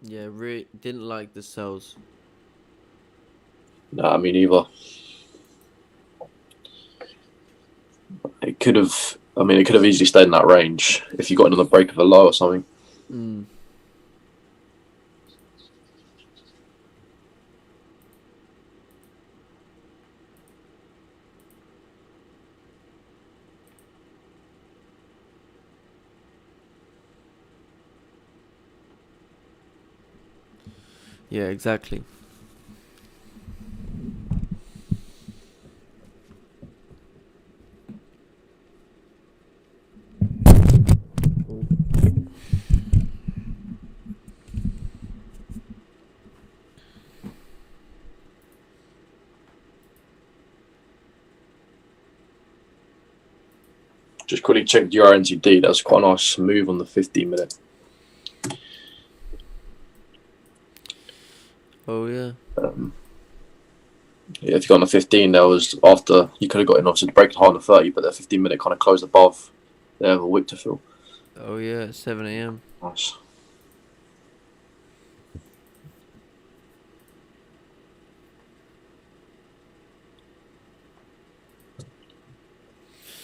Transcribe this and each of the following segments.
Yeah, really didn't like the sells. Nah, I mean either. It could have. I mean, it could have easily stayed in that range if you got another break of a low or something. Mm. Yeah, exactly. Just quickly checked your NTD. That's quite a nice move on the 15 minute. Oh yeah. Um, yeah, if you got on the 15, there was after you could have got in obviously breaking high on the 30, but the 15 minute kind of closed above. They have a wick to fill. Oh yeah. 7 a.m. Nice.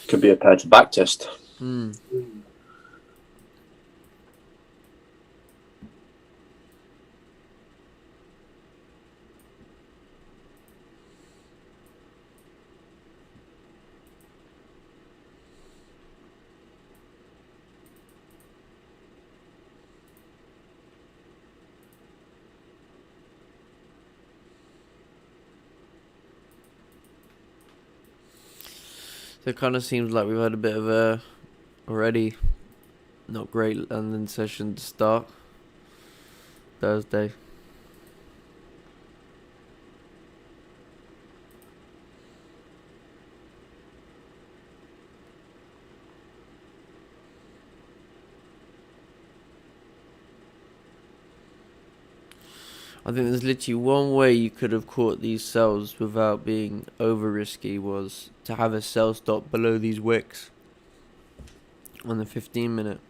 Could be a pair to back test. Hmm. So it kind of seems like we've had a bit of a already not great London session to start Thursday. I think there's literally one way you could have caught these sells without being over risky was to have a sell stop below these wicks on the 15 minute.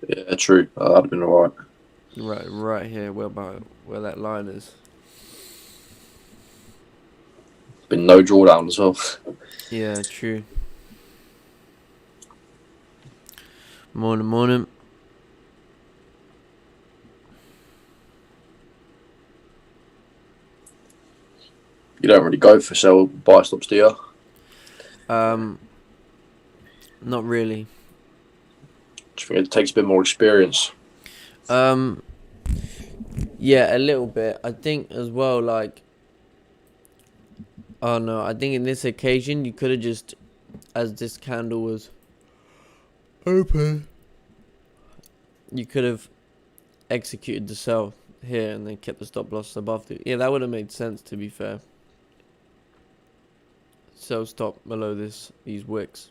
Yeah, true. That'd have been alright. Right here where that line is. Been no drawdown as well. Yeah, true. Morning, morning. You don't really go for sell buy stops, do you? Um, not really. Just think it takes a bit more experience. Um, yeah, a little bit. I think as well, like, oh no, I think in this occasion you could have just, as this candle was open, you could have executed the sell here and then kept the stop loss above the. Yeah, that would have made sense to be fair. Sell stop below these wicks.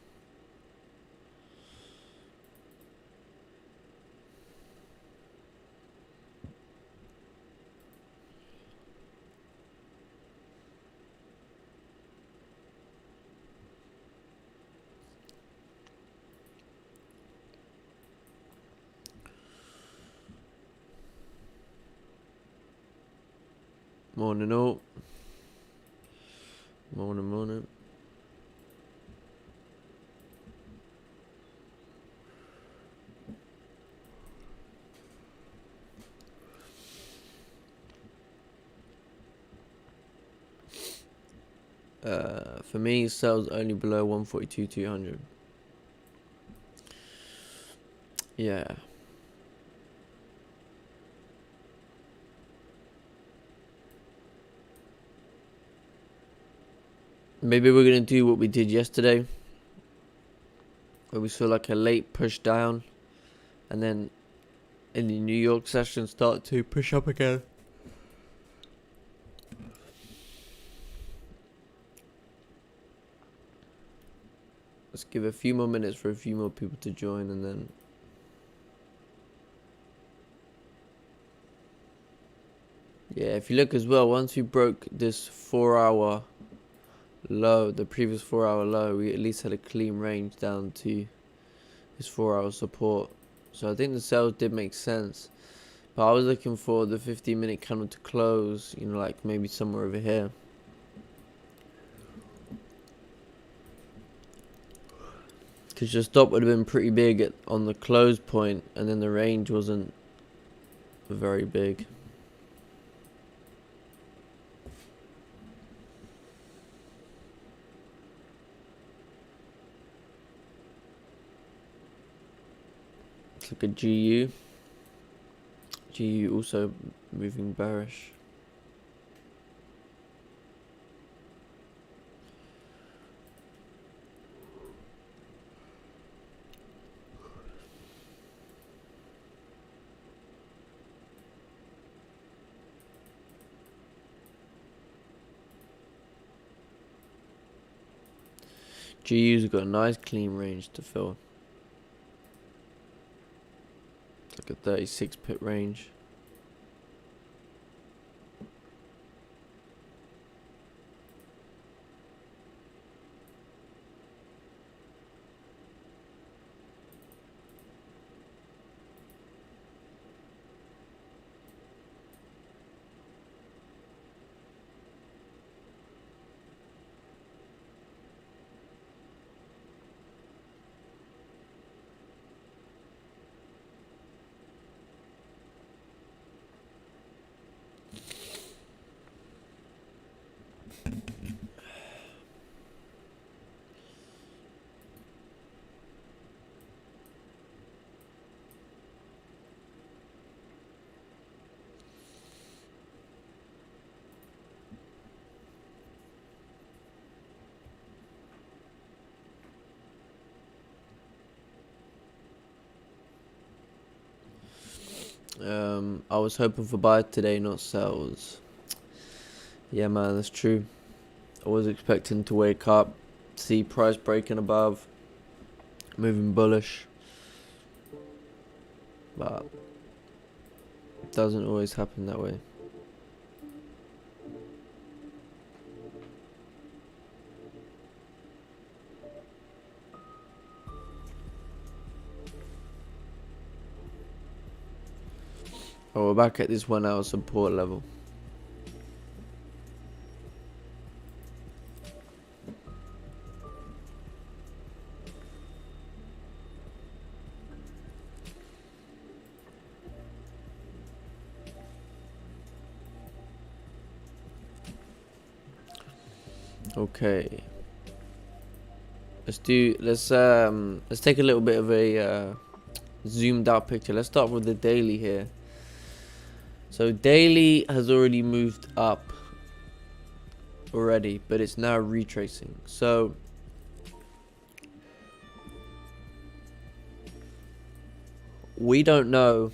Morning all. Morning, morning. For me, sells only below 142,200. Yeah. Maybe we're gonna do what we did yesterday, where we saw like a late push down, and then in the New York session start to push up again. Let's give a few more minutes for a few more people to join, and then yeah, if you look as well, once we broke this 4 hour low, the previous 4 hour low, we at least had a clean range down to this 4 hour support. So I think the sales did make sense. But I was looking for the 15-minute candle to close, you know, like maybe somewhere over here. Because your stop would have been pretty big on the close point, and then the range wasn't very big. Let's look at GU. GU also moving bearish. GU's got a nice clean range to fill. It's like a 36 pip range. I was hoping for buy today, not sells. Yeah, man, that's true. I was expecting to wake up, see price breaking above, moving bullish, but it doesn't always happen that way. Oh, we're back at this 1 hour support level. Okay. Let's take a little bit of a zoomed out picture. Let's start with the daily here. So daily has already moved up already, but it's now retracing. So we don't know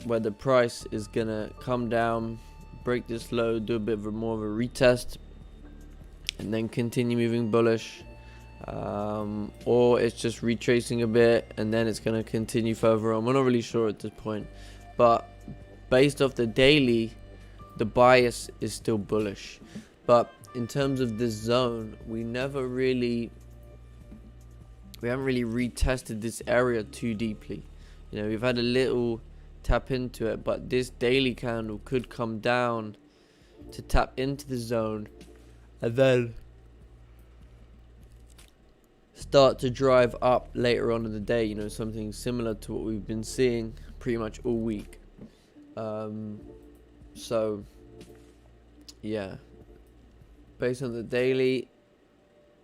whether price is gonna come down, break this low, do a bit of more of a retest, and then continue moving bullish, or it's just retracing a bit and then it's going to continue further on. We're not really sure at this point, but based off the daily, the bias is still bullish. But in terms of this zone, we haven't really retested this area too deeply. You know, we've had a little tap into it, but this daily candle could come down to tap into the zone and then start to drive up later on in the day, you know, something similar to what we've been seeing pretty much all week. So yeah, based on the daily,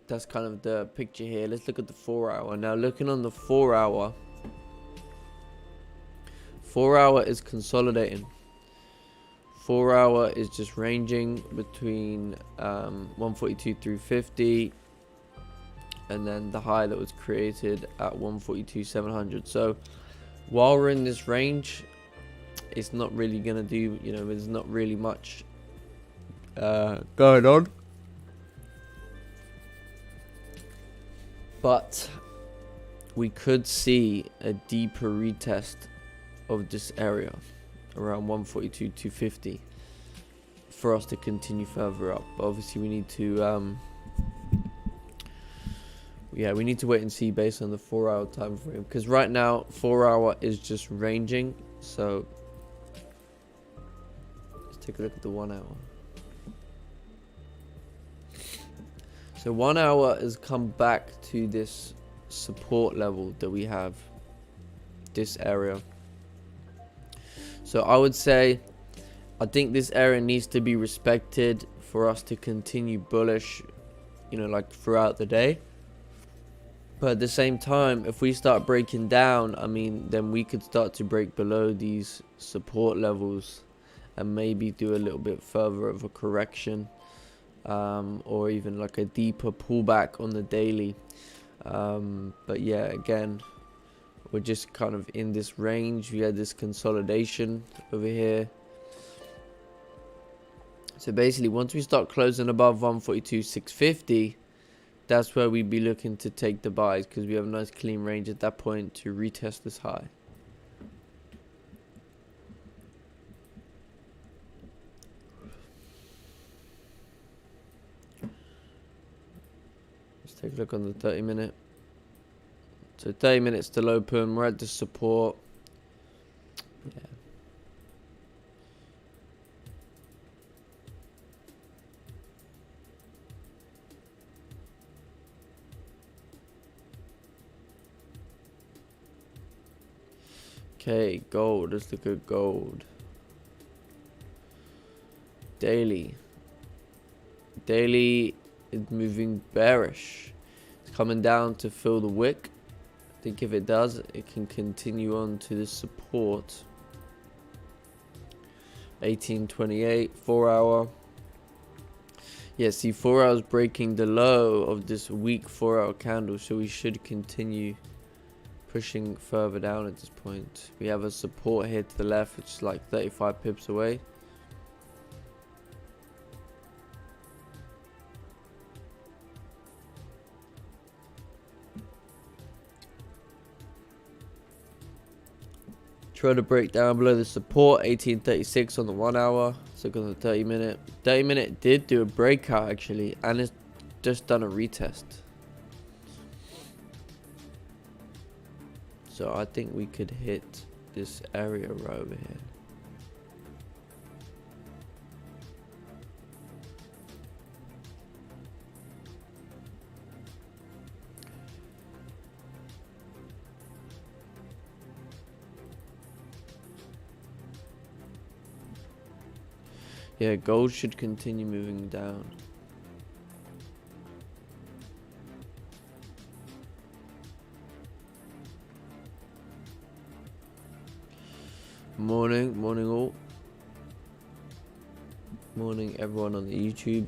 that's kind of the picture here. Let's look at the 4 hour. Now looking on the 4 hour, 4 hour is consolidating. 4 hour is just ranging between 142.350 and then the high that was created at 142.700. So while we're in this range, it's not really gonna do, you know, there's not really much going on. But we could see a deeper retest of this area around 142.250 for us to continue further up. But obviously we need to yeah, we need to wait and see based on the 4-hour time frame, because right now 4-hour is just ranging. So let's take a look at the 1 hour. So 1 hour has come back to this support level that we have, this area. So I would say, I think this area needs to be respected for us to continue bullish, you know, like throughout the day. But at the same time, if we start breaking down, I mean, then we could start to break below these support levels and maybe do a little bit further of a correction, or even like a deeper pullback on the daily. But yeah, again, we're just kind of in this range. We had this consolidation over here. So basically, once we start closing above 142,650, that's where we'd be looking to take the buys, because we have a nice clean range at that point to retest this high. Let's take a look on the 30-minute. So 30 minutes till open, we're at the support. Yeah. Okay, gold. Let's look at gold. Daily. Daily is moving bearish. It's coming down to fill the wick. I think if it does, it can continue on to the support. 1828, 4 hour. Yeah, see, 4 hours breaking the low of this weak 4 hour candle, so we should continue pushing further down at this point. We have a support here to the left, which is like 35 pips away. Try to break down below the support, 1836 on the 1 hour. Let's look on the 30-minute. 30-minute did do a breakout actually, and it's just done a retest. So I think we could hit this area right over here. Yeah, gold should continue moving down. Morning all. Morning everyone on the YouTube.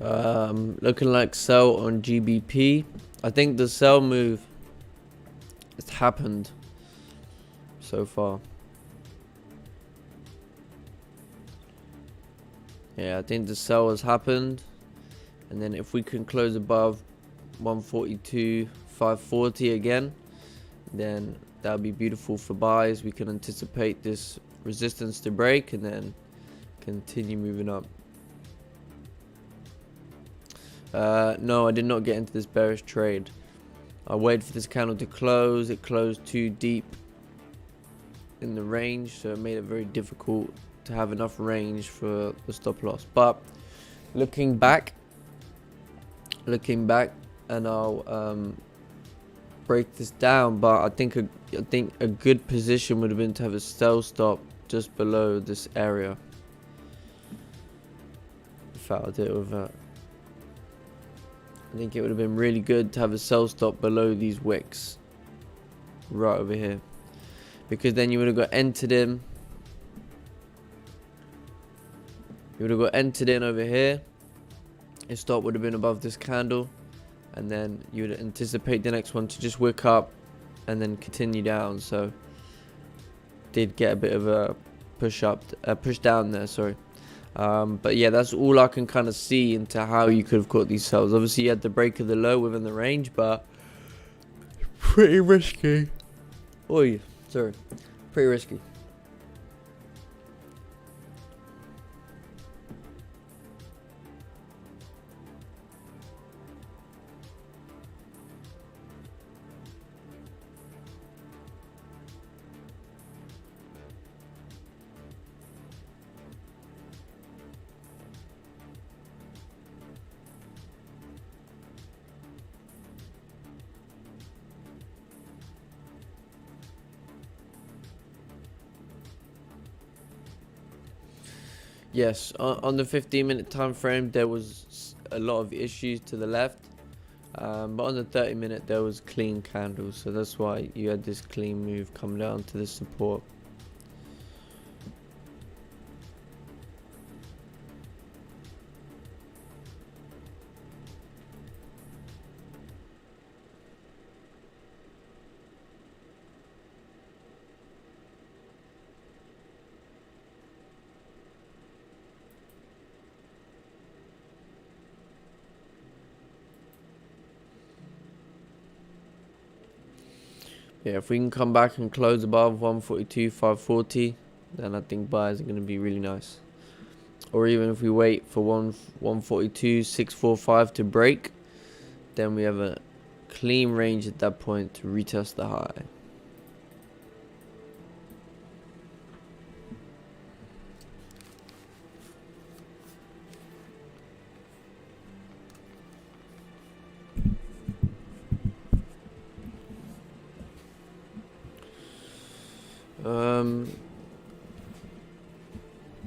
Looking like sell on GBP. I think the sell move has happened so far. Yeah, I think the sell has happened. And then if we can close above 142.540 again, then that would be beautiful for buys. We can anticipate this resistance to break and then continue moving up. No, I did not get into this bearish trade. I waited for this candle to close. It closed too deep in the range, so it made it very difficult to have enough range for the stop loss. But looking back, and I'll break this down. But I think a good position would have been to have a sell stop just below this area. In fact, I'll do it with that. I think it would have been really good to have a sell stop below these wicks right over here, because then you would have got entered in. You would have got entered in over here. Your stop would have been above this candle, and then you would anticipate the next one to just wick up and then continue down. So did get a bit of a push down there, sorry. But yeah, that's all I can kind of see into how you could have caught these sells. Obviously you had the break of the low within the range, but pretty risky. Oi, sorry, pretty risky. Yes, on the 15-minute time frame, there was a lot of issues to the left. But on the 30-minute, there was clean candles. So that's why you had this clean move come down to this support. Yeah, if we can come back and close above 142.540, then I think buys are going to be really nice. Or even if we wait for 142.645 to break, then we have a clean range at that point to retest the high.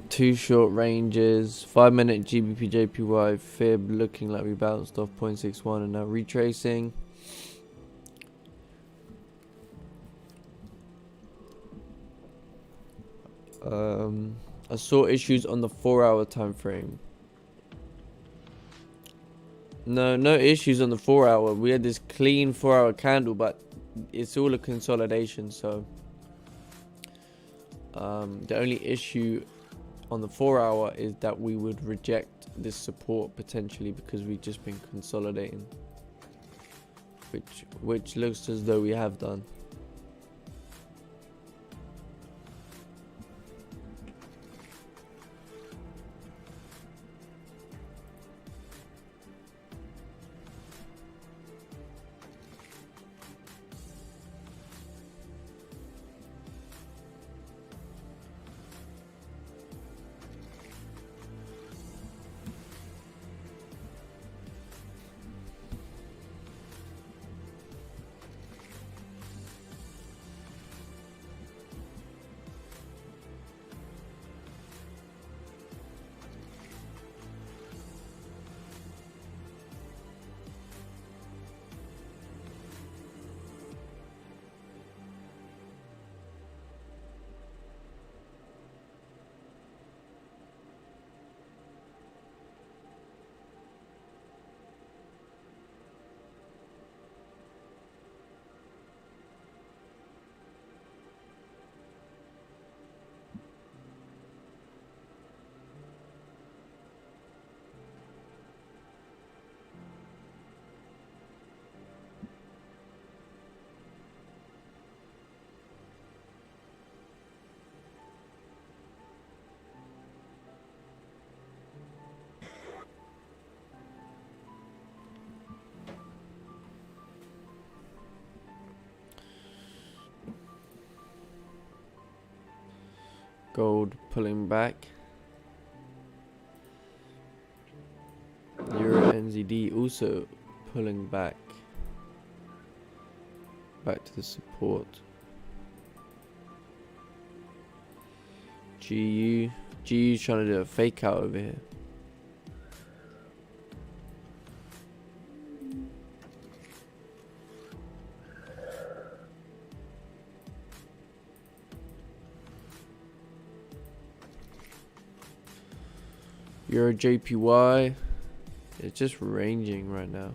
Two short ranges, 5-minute GBP JPY fib looking like we bounced off 0.61 and now retracing. I saw issues on the 4-hour time frame. No issues on the 4-hour. We had this clean 4-hour candle, but it's all a consolidation. So the only issue on the 4-hour is that we would reject this support potentially because we've just been consolidating, which looks as though we have done. Gold pulling back. Euro NZD also pulling back. Back to the support. GU trying to do a fake out over here. Euro JPY, it's just ranging right now.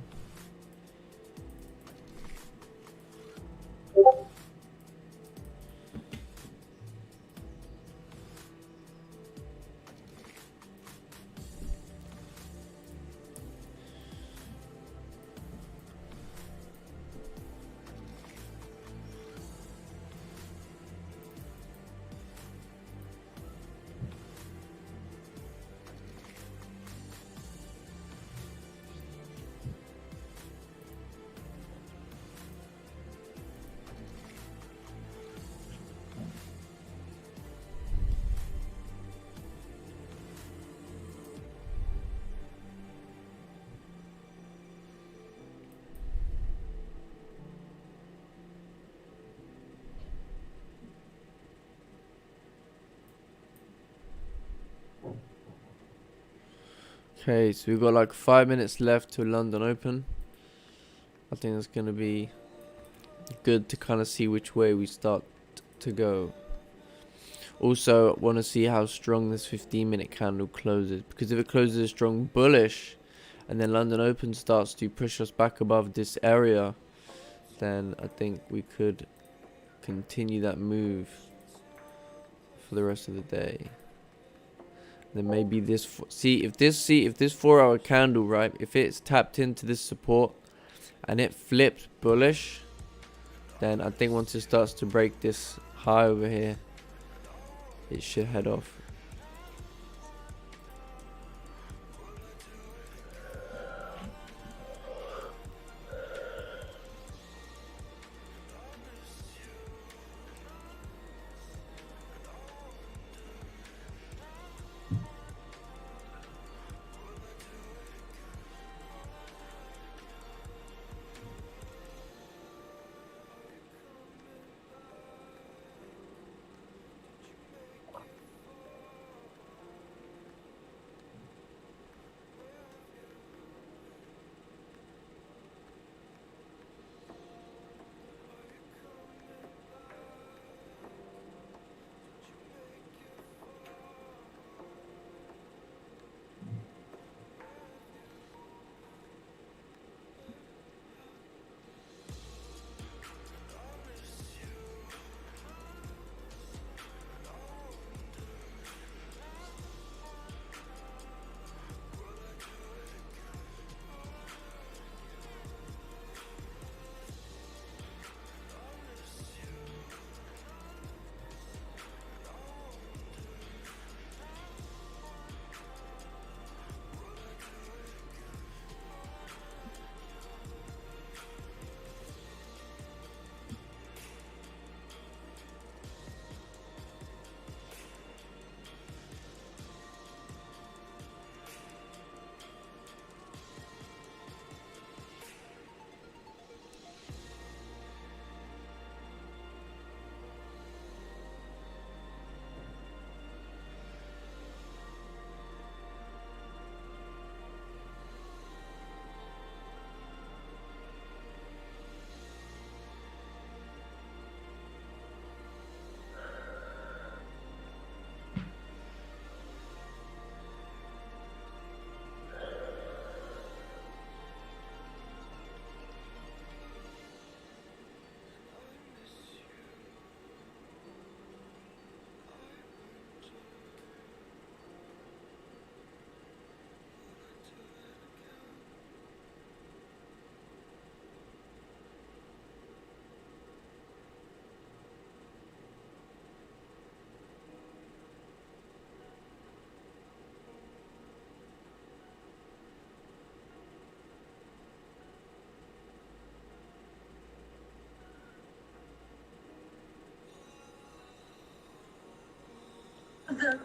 Okay, so we've got like 5 minutes left to London Open. I think it's going to be good to kind of see which way we start to go. Also, want to see how strong this 15-minute candle closes, because if it closes a strong bullish and then London Open starts to push us back above this area, then I think we could continue that move for the rest of the day. Then maybe this if this 4-hour candle, right, if it's tapped into this support and it flips bullish, then I think once it starts to break this high over here, it should head off. Oh.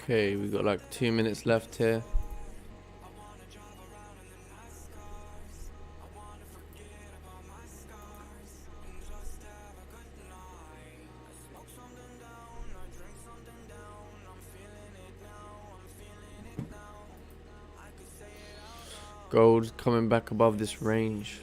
Okay, we got like 2 minutes left here. Gold's coming back above this range.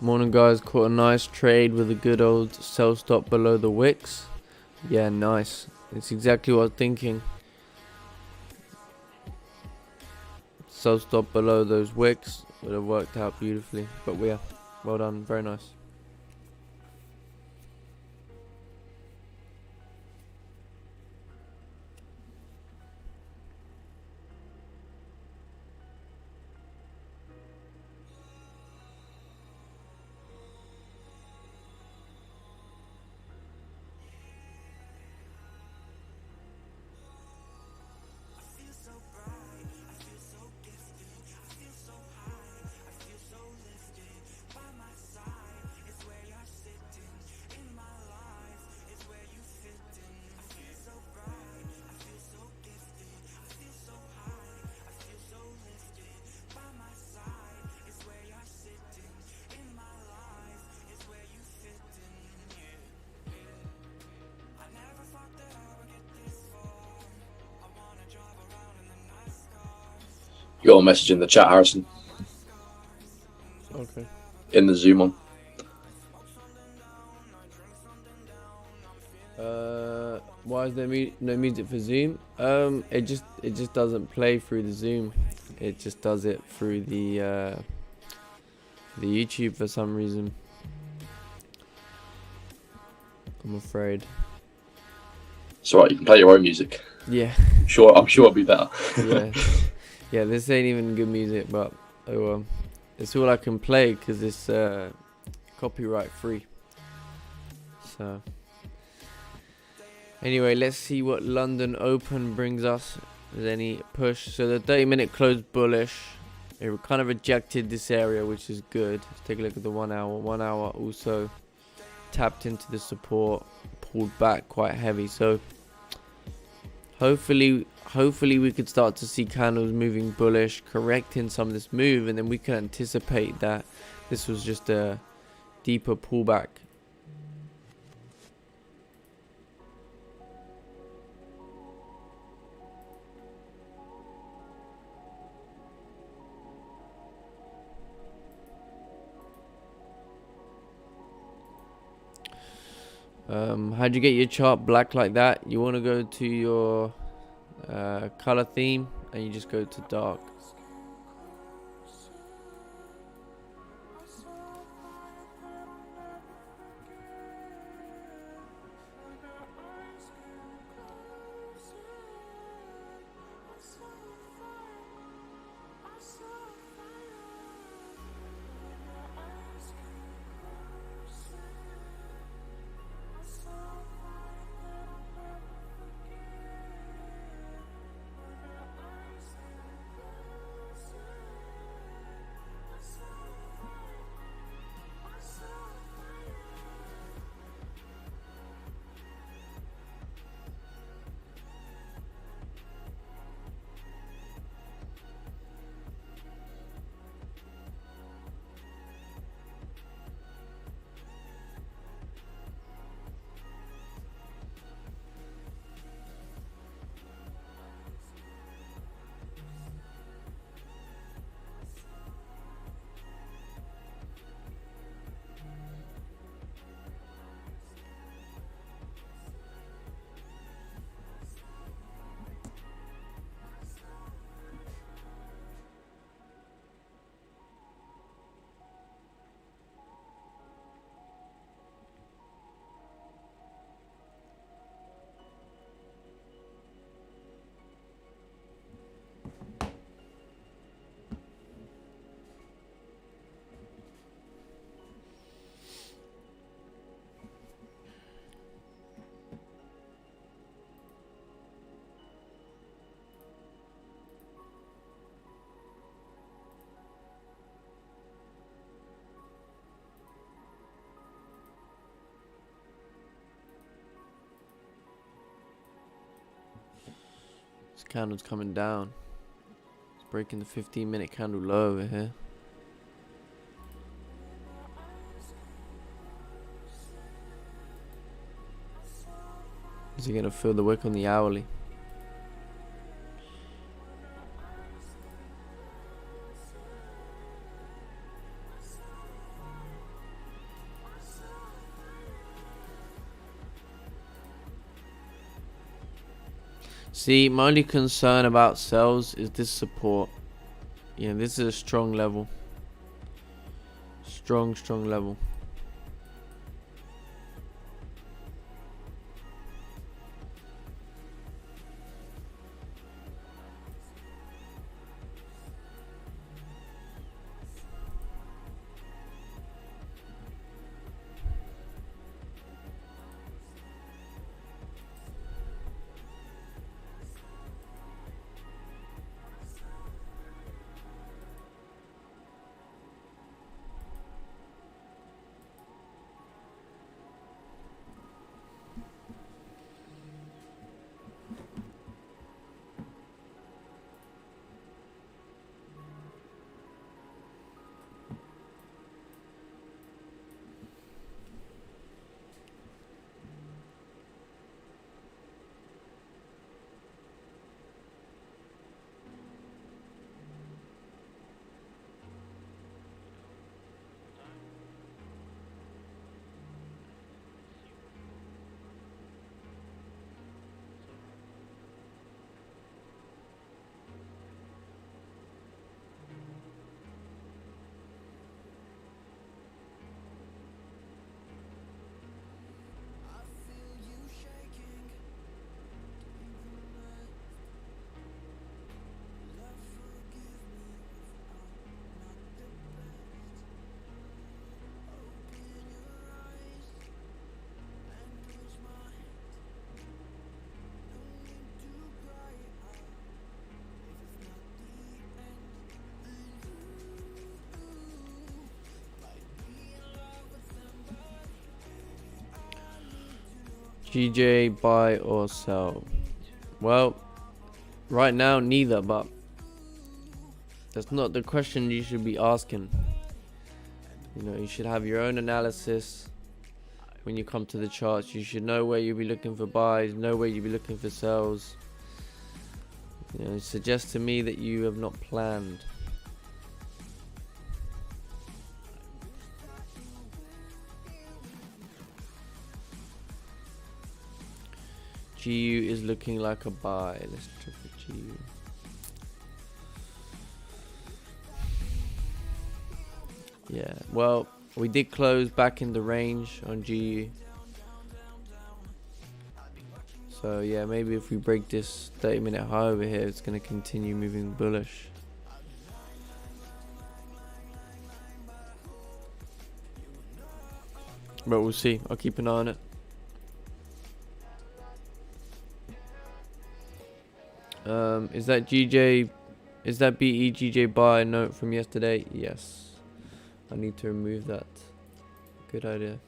Morning guys, caught a nice trade with a good old sell stop below the wicks. Yeah, nice. It's exactly what I was thinking. Sell stop below those wicks would have worked out beautifully. But yeah, well done, very nice. You got a message in the chat, Harrison, Okay. in the Zoom on. Why is there no music for Zoom? It just doesn't play through the Zoom. It just does it through the YouTube for some reason. I'm afraid. It's alright, you can play your own music. Yeah. I'm sure it'll be better. Yeah. Yeah, this ain't even good music, but oh well. It's all I can play because it's copyright free. So anyway, let's see what London Open brings us. Is any push? So the 30-minute closed bullish. It kind of rejected this area, which is good. Let's take a look at the 1 hour. 1 hour also tapped into the support, pulled back quite heavy. So hopefully we could start to see candles moving bullish, correcting some of this move, and then we can anticipate that this was just a deeper pullback. How'd you get your chart black like that? You want to go to your color theme and you just go to dark. This candle's coming down. It's breaking the 15-minute candle low over here. Is he gonna feel the wick on the hourly? See, my only concern about sells is this support. Yeah, this is a strong level. Strong level. GJ, buy or sell? Well, right now neither, but that's not the question you should be asking. You know, you should have your own analysis when you come to the charts. You should know where you'll be looking for buys, know where you'll be looking for sells. You know, it suggests to me that you have not planned. GU is looking like a buy. Let's check the GU. Yeah, well, we did close back in the range on GU. So yeah, maybe if we break this 30-minute high over here, it's going to continue moving bullish. But we'll see. I'll keep an eye on it. Is that GJ? Is that BEGJ buy note from yesterday? Yes. I need to remove that. Good idea.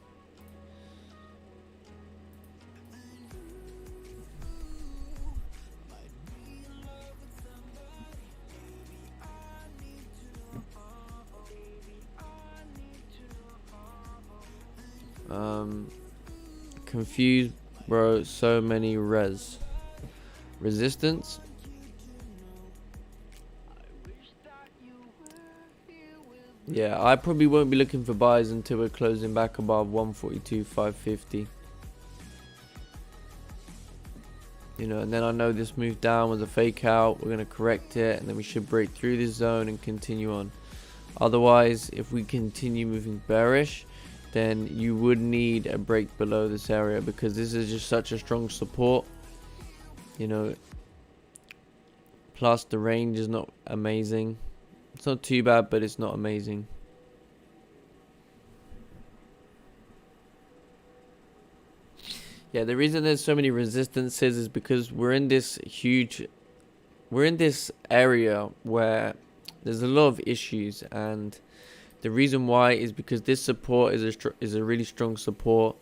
Confused, bro. So many resistance. Yeah, I probably won't be looking for buys until we're closing back above 142.550. You know, and then I know this move down was a fake out. We're going to correct it, and then we should break through this zone and continue on. Otherwise, if we continue moving bearish, then you would need a break below this area, because this is just such a strong support. You know, Plus the range is not amazing. It's not too bad, but it's not amazing. Yeah, the reason there's so many resistances is because we're in this area where there's a lot of issues, and the reason why is because this support is a really strong support.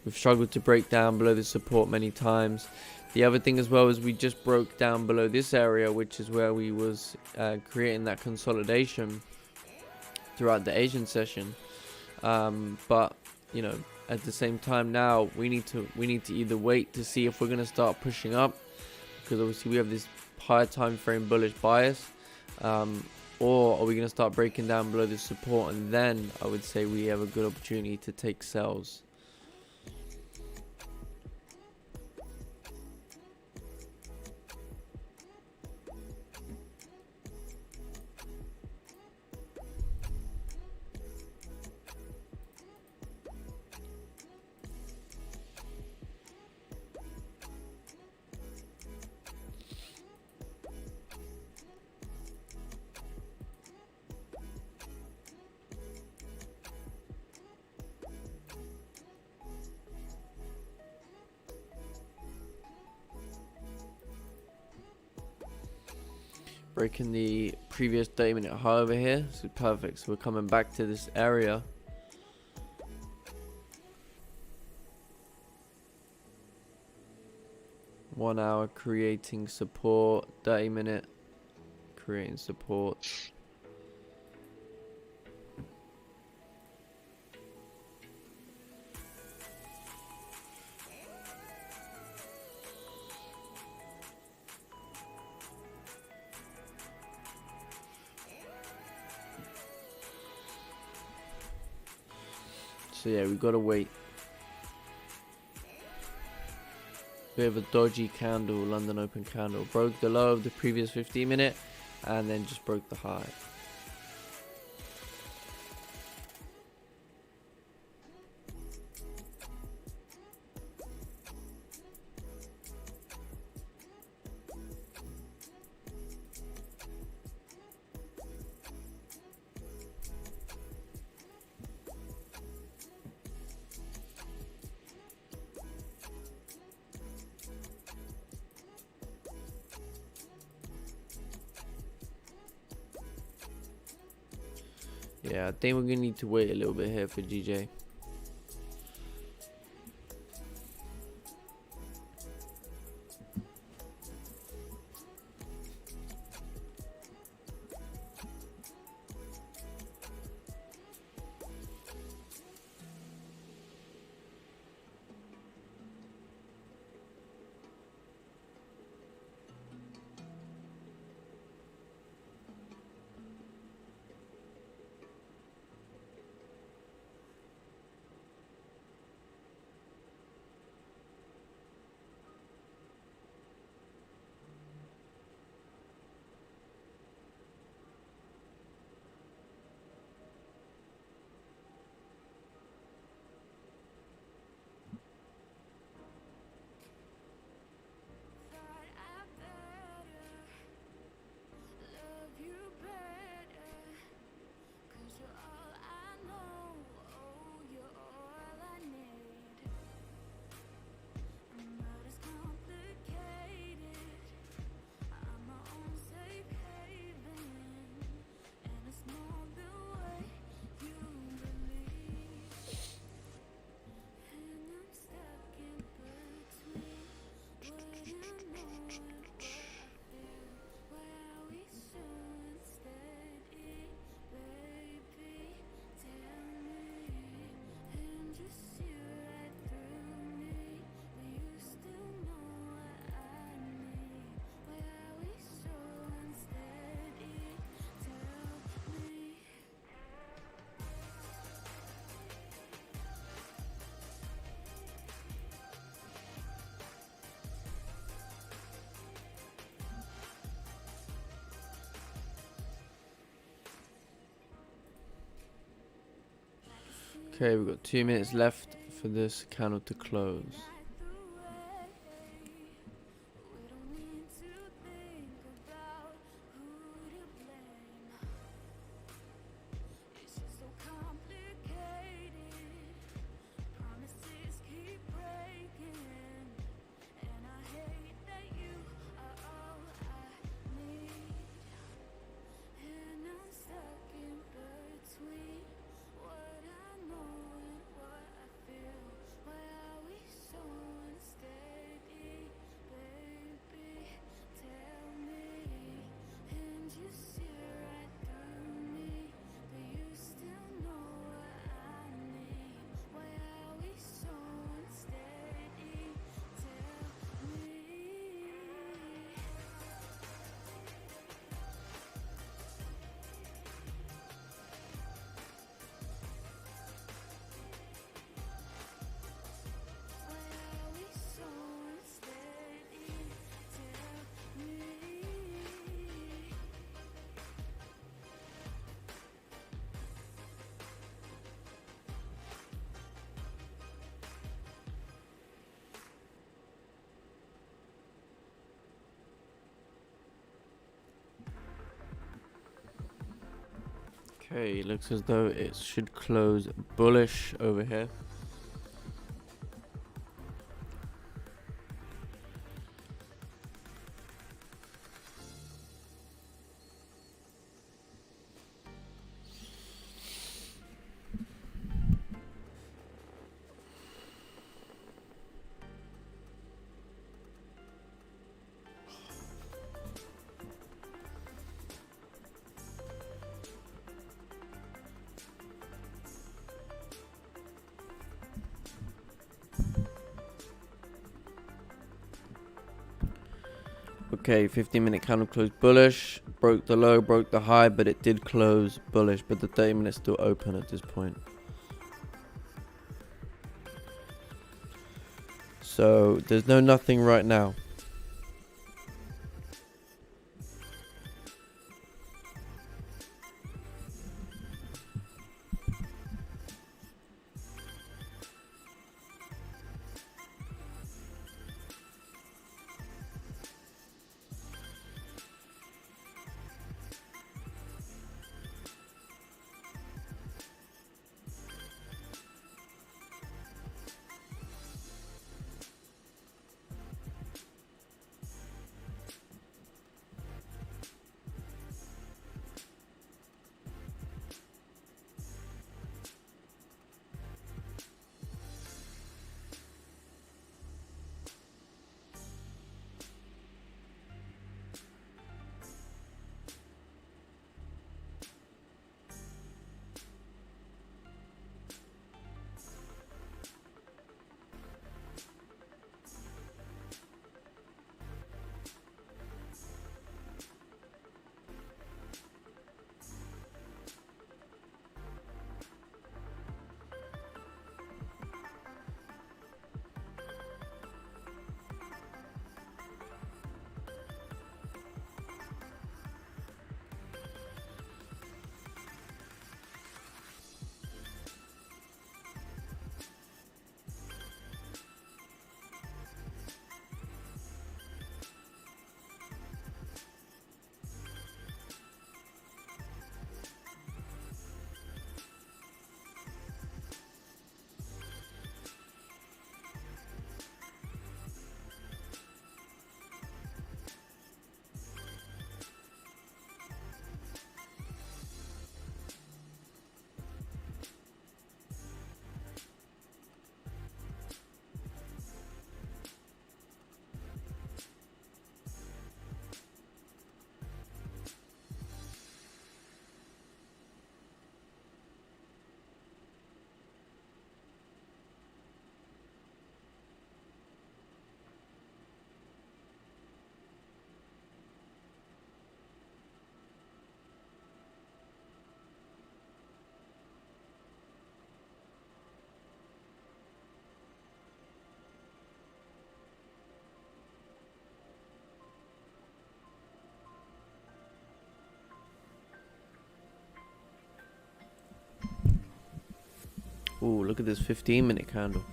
We've struggled to break down below this support many times. The other thing as well is we just broke down below this area, which is where we was creating that consolidation throughout the Asian session. But you know, at the same time now we need to either wait to see if we're going to start pushing up, because obviously we have this higher time frame bullish bias, or are we going to start breaking down below this support, and then I would say we have a good opportunity to take sells. Breaking the previous 30-minute high over here, so perfect. So we're coming back to this area. One hour creating support, 30-minute creating support. So yeah, we've got to wait. Bit of a dodgy candle, London open candle. Broke the low of the previous 15-minute and then just broke the high. Yeah, I think we're gonna need to wait a little bit here for GJ. Okay, we've got 2 minutes left for this candle to close. Okay, looks as though it should close bullish over here. Okay, 15-minute candle closed bullish, broke the low, broke the high, but it did close bullish, but the 30-minute's still open at this point. So there's no nothing right now. Ooh, look at this 15-minute candle.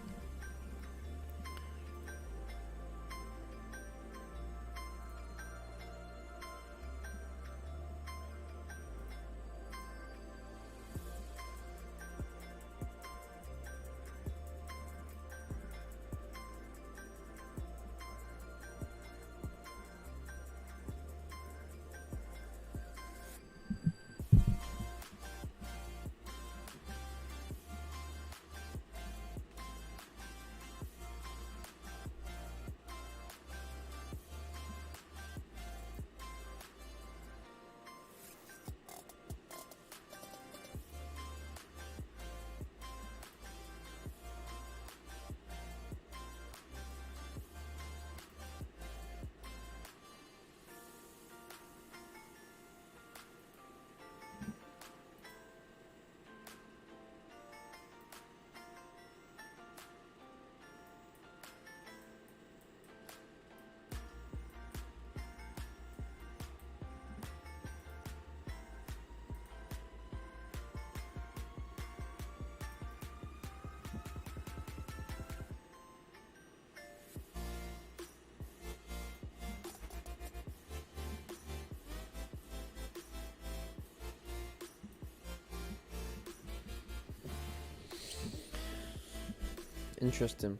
Interesting.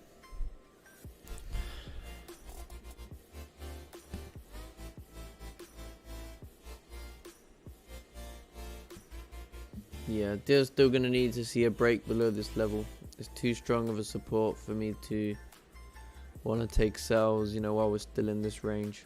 Yeah, they're still going to need to see a break below this level. It's too strong of a support for me to want to take sells, you know, while we're still in this range.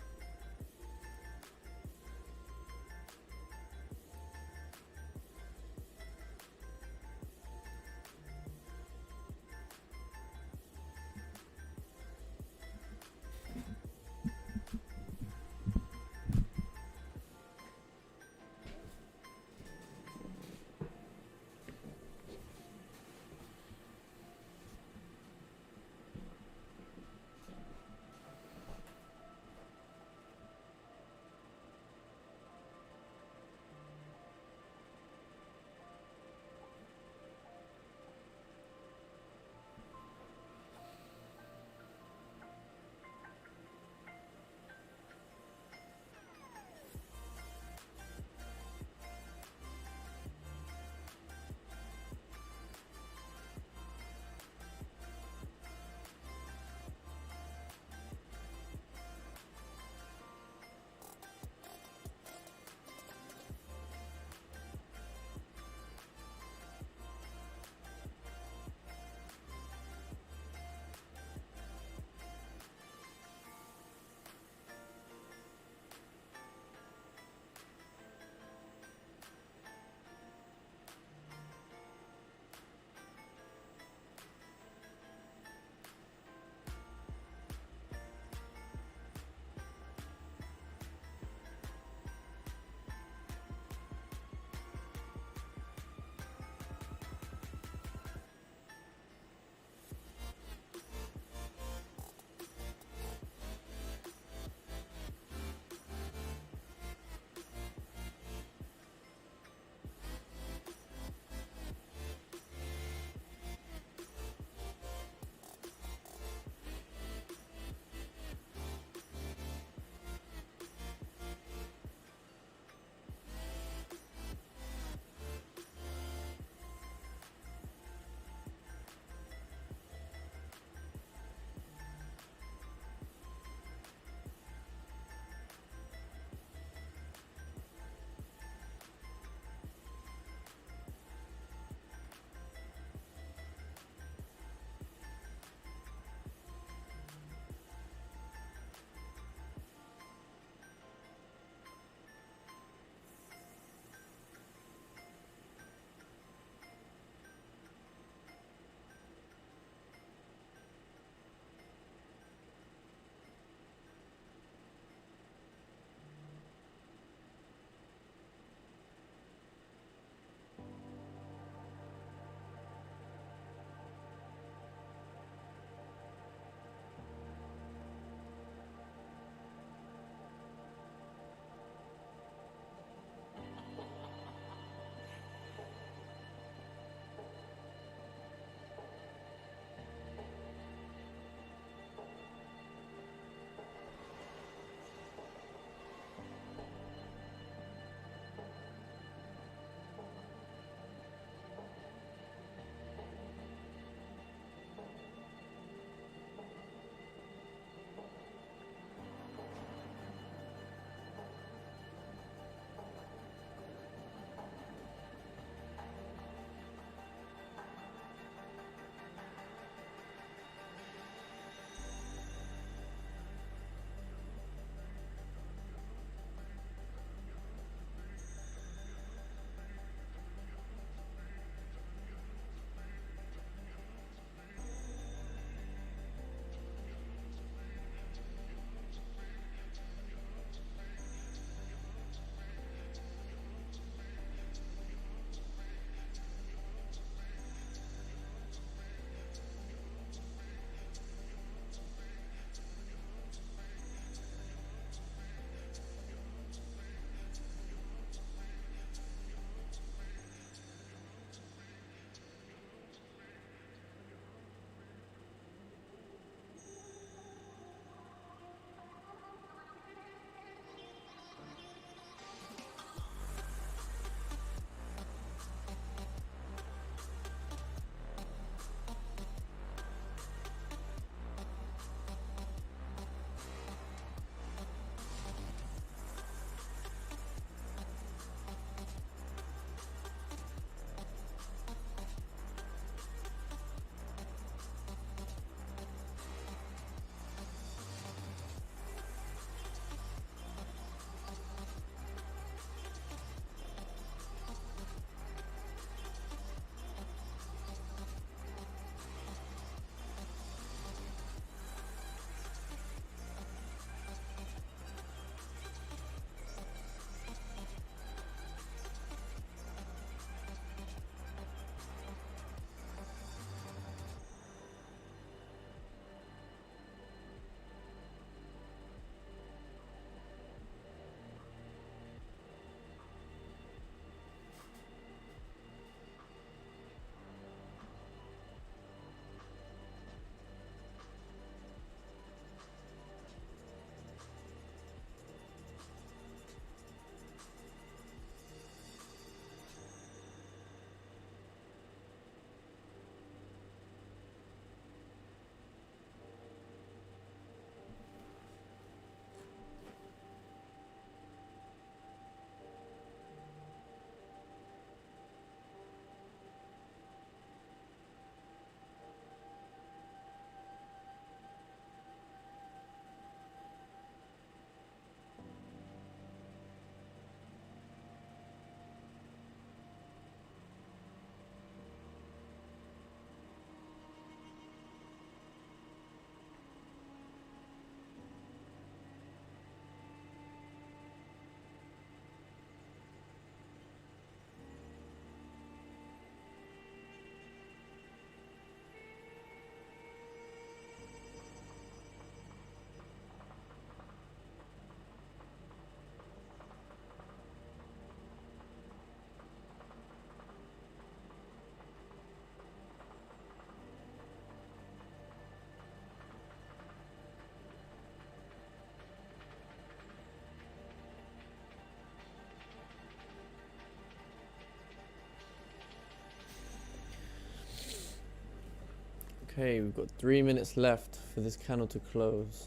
Okay, we've got 3 minutes left for this candle to close.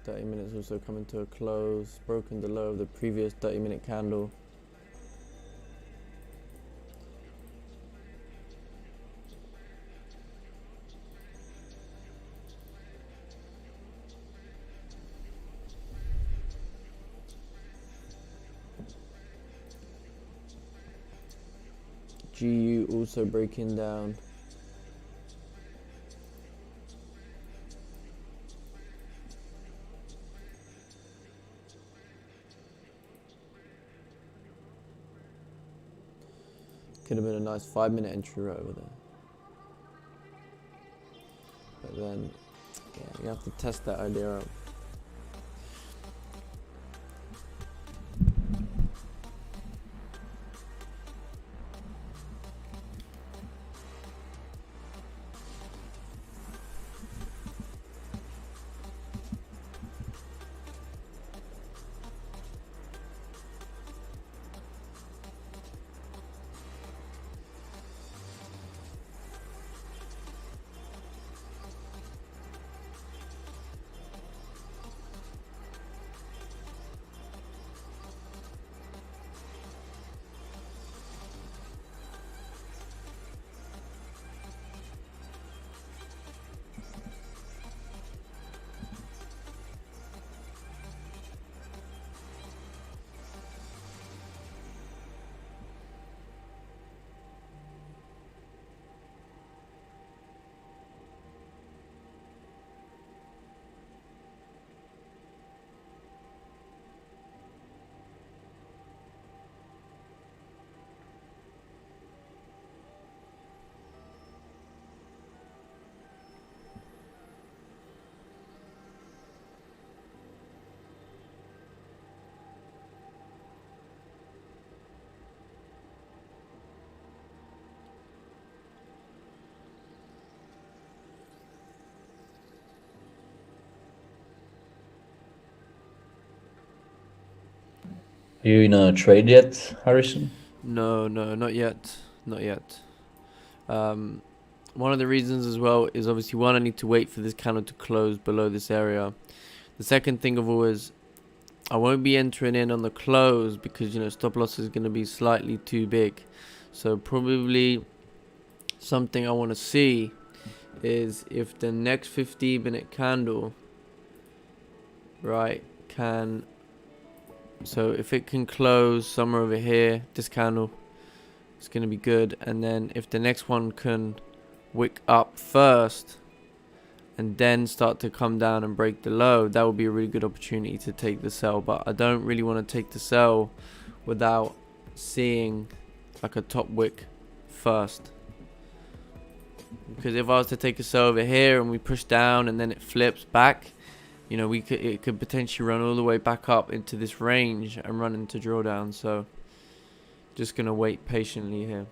30 minutes also coming to a close. Broken the low of the previous 30-minute candle. GU also breaking down. Could have been a nice 5-minute entry right over there. But then, yeah, you have to test that idea out. Are you in a trade yet, Harrison? No, not yet. Not yet. One of the reasons as well is obviously one, I need to wait for this candle to close below this area. The second thing of all is I won't be entering in on the close because, you know, stop loss is going to be slightly too big. So probably something I want to see is if the next 15-minute candle, right, so if it can close somewhere over here, this candle, it's going to be good. And then if the next one can wick up first and then start to come down and break the low, that would be a really good opportunity to take the sell. But I don't really want to take the sell without seeing like a top wick first, because if I was to take a sell over here and we push down and then it flips back, you know, it could potentially run all the way back up into this range and run into drawdown. So just gonna wait patiently here.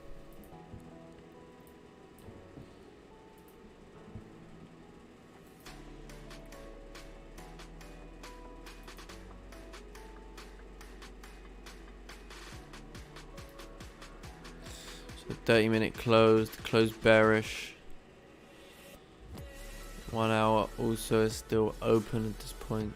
So 30-minute closed bearish. 1 hour also is still open at this point.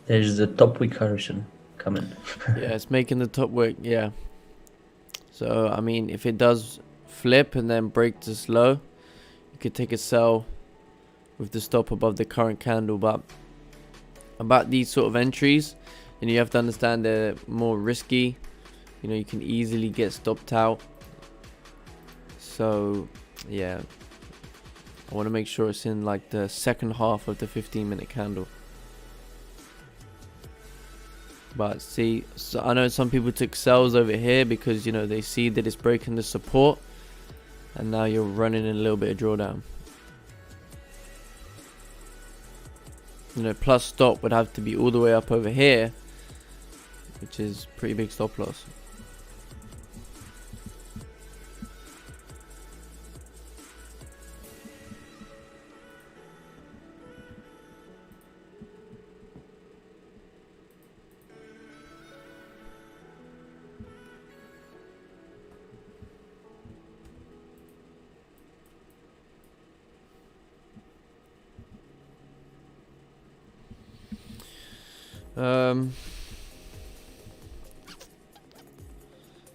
There's the top wick, Harrison, coming. Yeah, it's making the top wick, yeah. So, I mean, if it does flip and then break this low, you could take a sell with the stop above the current candle. But about these sort of entries, and you have to understand they're more risky. You know, you can easily get stopped out. So yeah, I want to make sure it's in like the second half of the 15-minute candle. But see, so I know some people took sells over here because, you know, they see that it's breaking the support, and now you're running in a little bit of drawdown. You know, plus stop would have to be all the way up over here, which is pretty big stop loss.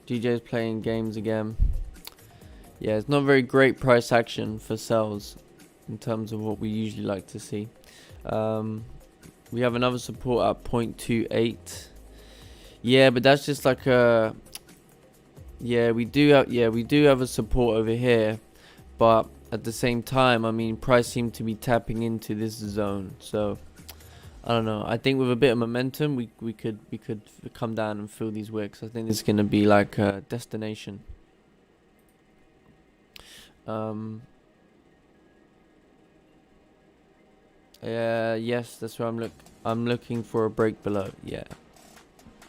DJ's playing games again. Yeah, it's not very great price action for sells in terms of what we usually like to see. We have another support at 0.28. Yeah, but that's just like a... Yeah, we do have a support over here, but at the same time, I mean, price seemed to be tapping into this zone, so I don't know. I think with a bit of momentum, we could come down and fill these wicks. I think it's gonna be like a destination. Yes, that's where I'm looking for a break below. Yeah.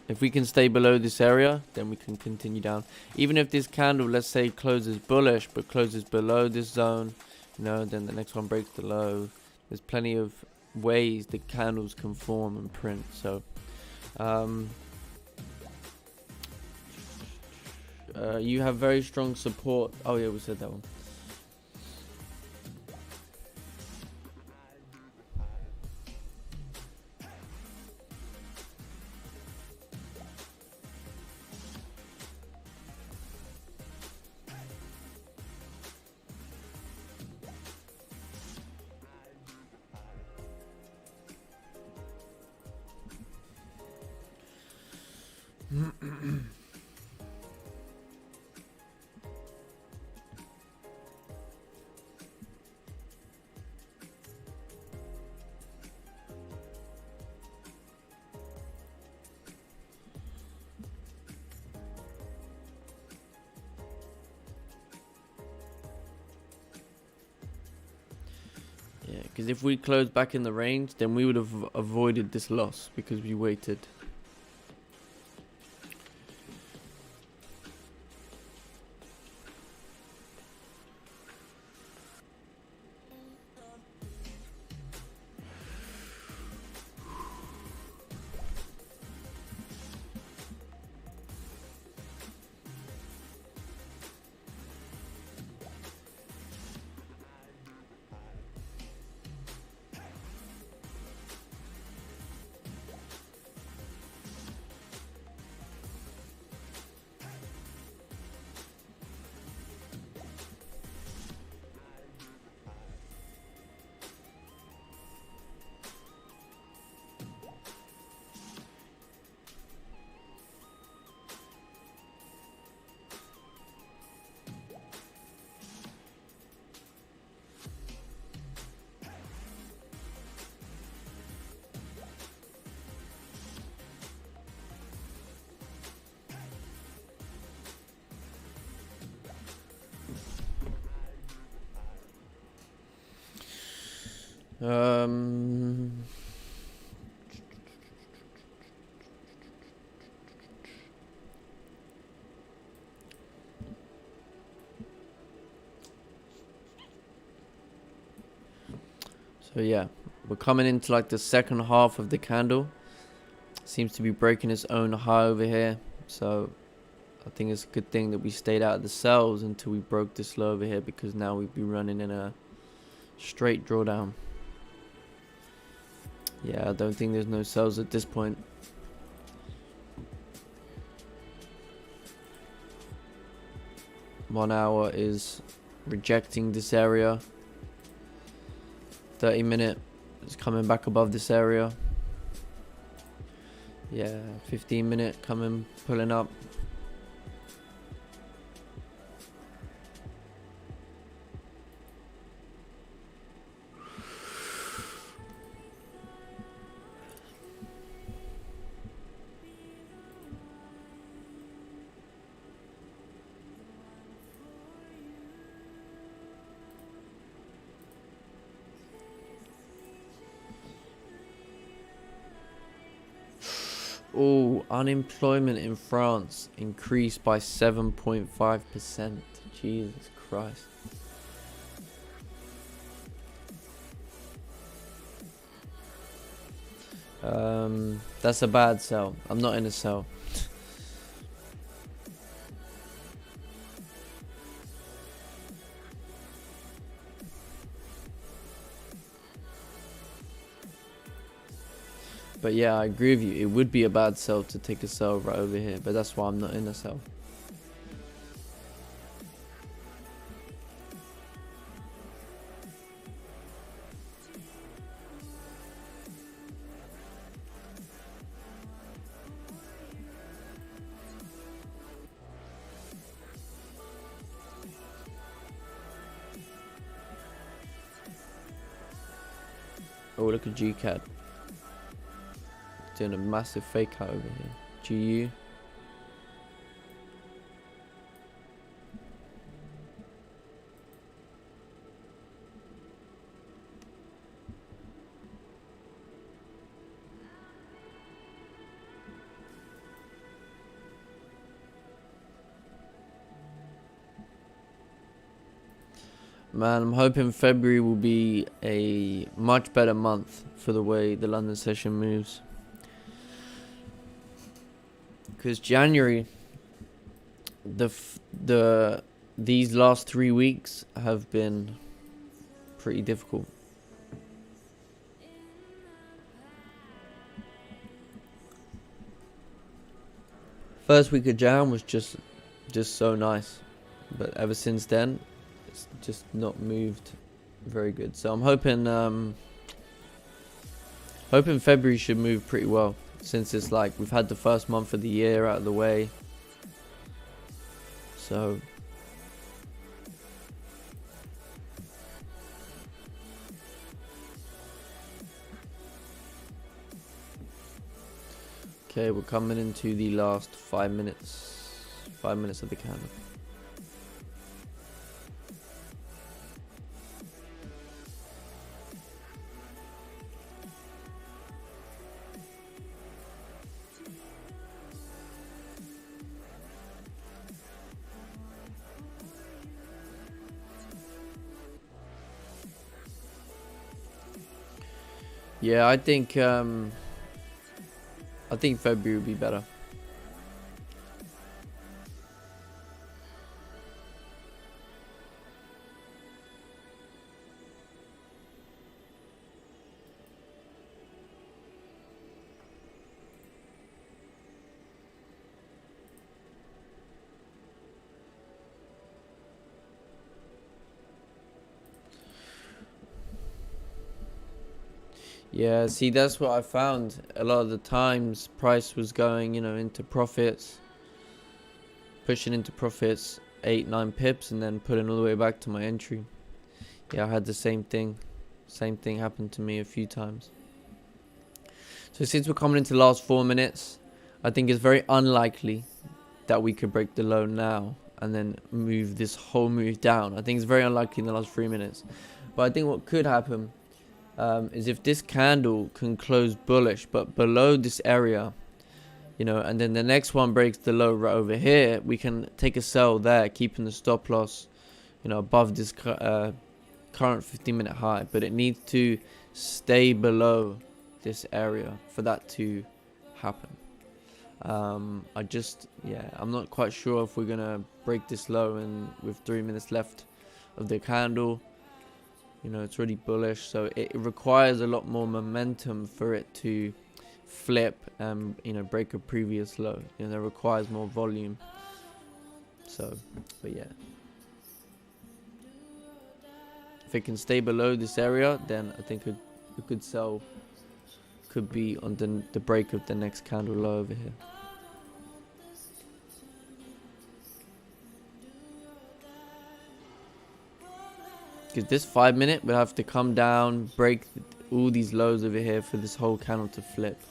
If we can stay below this area, then we can continue down. Even if this candle, let's say, closes bullish, but closes below this zone, you know, then the next one breaks the low. There's plenty of ways the candles can form and print. So, you have very strong support. Oh yeah, we said that one. Yeah, because if we closed back in the range, then we would have avoided this loss because we waited. So yeah, we're coming into like the second half of the candle. Seems to be breaking its own high over here. So I think it's a good thing that we stayed out of the sells until we broke this low over here, because now we'd be running in a straight drawdown. Yeah, I don't think there's no sells at this point. One hour is rejecting this area. 30-minute is coming back above this area. Yeah, 15-minute coming, pulling up. Oh, unemployment in France increased by 7.5%. Jesus Christ. That's a bad sell. I'm not in a sell. But yeah, I agree with you. It would be a bad sell to take a sell right over here, but that's why I'm not in a sell. Oh, look at GCAD. Doing a massive fake out over here. GU. Man, I'm hoping February will be a much better month for the way the London session moves. Because January, these last 3 weeks have been pretty difficult. First week of Jan was just so nice, but ever since then, it's just not moved very good. So I'm hoping February should move pretty well, since it's like we've had the first month of the year out of the way. So okay, we're coming into the last 5 minutes. 5 minutes of the candle. Yeah, I think February will be better. Yeah, see, that's what I found. A lot of the times, price was going, into profits, pushing into profits 8-9 pips, and then putting all the way back to my entry. Yeah, I had the same thing. Same thing happened to me a few times. So since we're coming into the last 4 minutes, I think it's very unlikely that we could break the low now and then move this whole move down. I think it's very unlikely in the last 3 minutes. But I think what could happen is if this candle can close bullish but below this area, and then the next one breaks the low right over here, we can take a sell there, keeping the stop loss above this current 15-minute high. But it needs to stay below this area for that to happen. I'm not quite sure if we're gonna break this low, and with 3 minutes left of the candle, it's really bullish, so it requires a lot more momentum for it to flip and break a previous low. That requires more volume. So, but yeah, If it can stay below this area, then I think a good sell could be on the break of the next candle low over here. Because this 5 minute will have to come down, break all these lows over here for this whole candle to flip.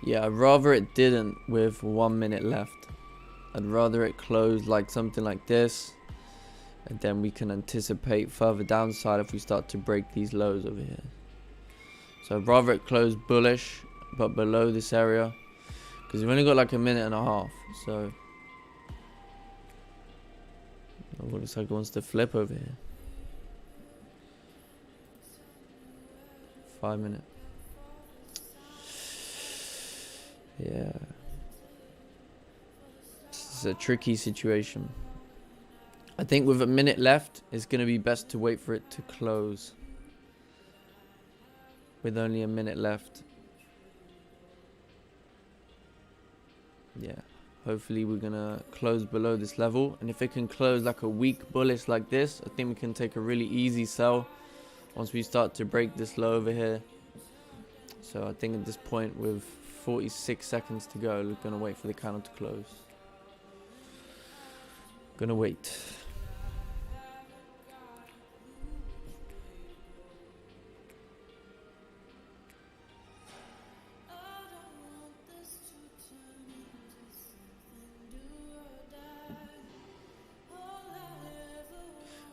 Yeah, I'd rather it didn't with 1 minute left. I'd rather it closed like something like this, and then we can anticipate further downside if we start to break these lows over here. So I'd rather it close bullish but below this area, because we've only got like a minute and a half. So it looks like it wants to flip over here. 5 minutes. Yeah, this is a tricky situation. I think with a minute left, it's going to be best to wait for it to close. With only a minute left. Yeah, hopefully we're going to close below this level. And if it can close like a weak bullish like this, I think we can take a really easy sell once we start to break this low over here. So I think at this point, with 46 seconds to go, we're gonna wait for the candle to close. Gonna wait.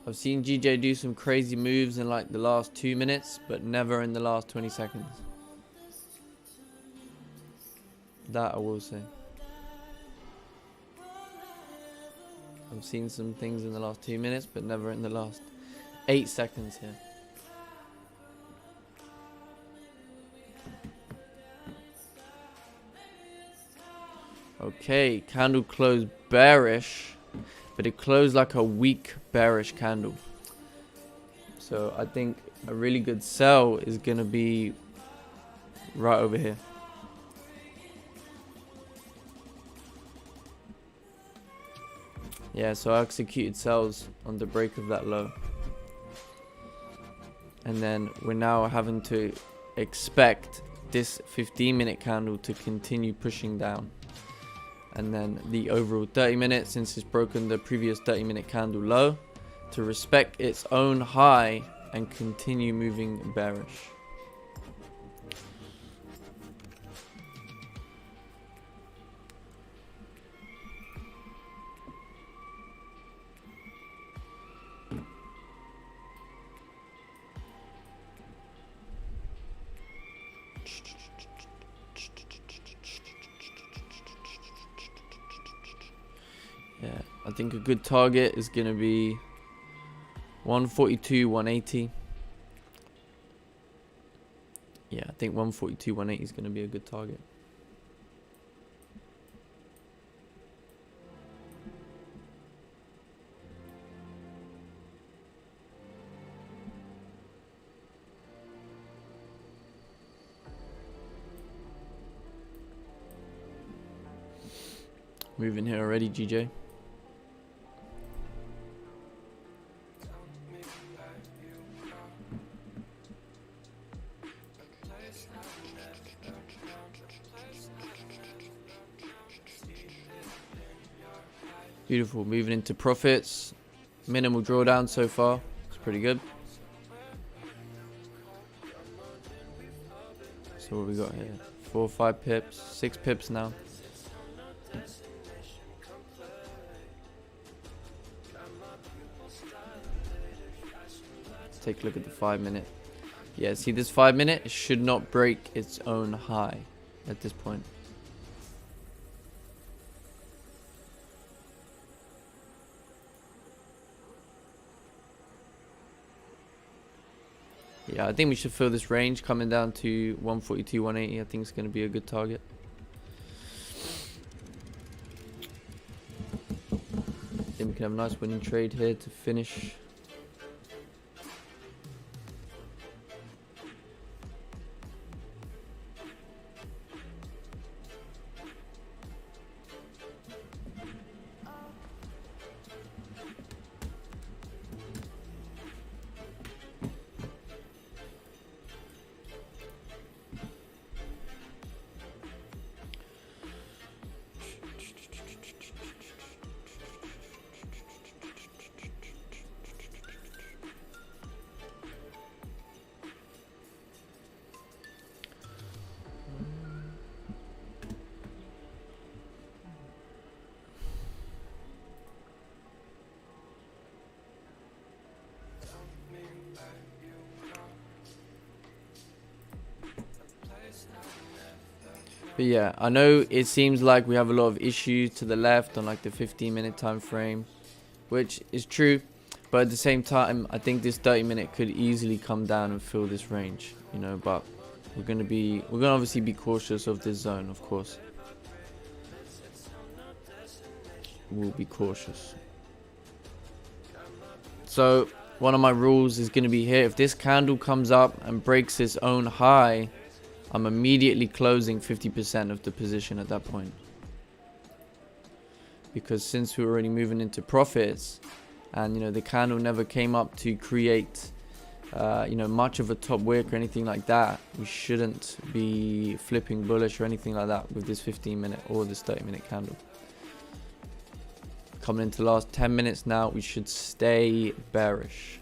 I've seen GJ do some crazy moves in like the last 2 minutes, but never in the last 20 seconds. That I will say. I've seen some things in the last 2 minutes, but never in the last 8 seconds here. Okay, candle closed bearish, but it closed like a weak bearish candle. So I think a really good sell is going to be right over here. Yeah, so I executed sells on the break of that low. And then we're now having to expect this 15-minute candle to continue pushing down. And then the overall 30 minutes, since it's broken the previous 30-minute candle low, to respect its own high and continue moving bearish. Yeah, I think a good target is going to be 142, 180. Yeah, I think 142, 180 is going to be a good target. Moving here already, GJ. Beautiful. Moving into profits. Minimal drawdown so far. It's pretty good. So what we got here? 4 or 5 pips, 6 pips now. Take a look at the 5 minute. Yeah, see this 5 minute, it should not break its own high at this point. Yeah, I think we should fill this range coming down to 142, 180. I think it's going to be a good target. Then we can have a nice winning trade here to finish. But yeah, I know it seems like we have a lot of issues to the left on like the 15-minute time frame, which is true. But at the same time, I think this 30-minute could easily come down and fill this range, you know. But we're gonna obviously be cautious of this zone, of course. We'll be cautious. So one of my rules is gonna be here: if this candle comes up and breaks its own high, I'm immediately closing 50% of the position at that point. Because since we're already moving into profits, and you know the candle never came up to create you know much of a top wick or anything like that, we shouldn't be flipping bullish or anything like that with this 15-minute or this 30-minute candle. Coming into the last 10 minutes now, we should stay bearish.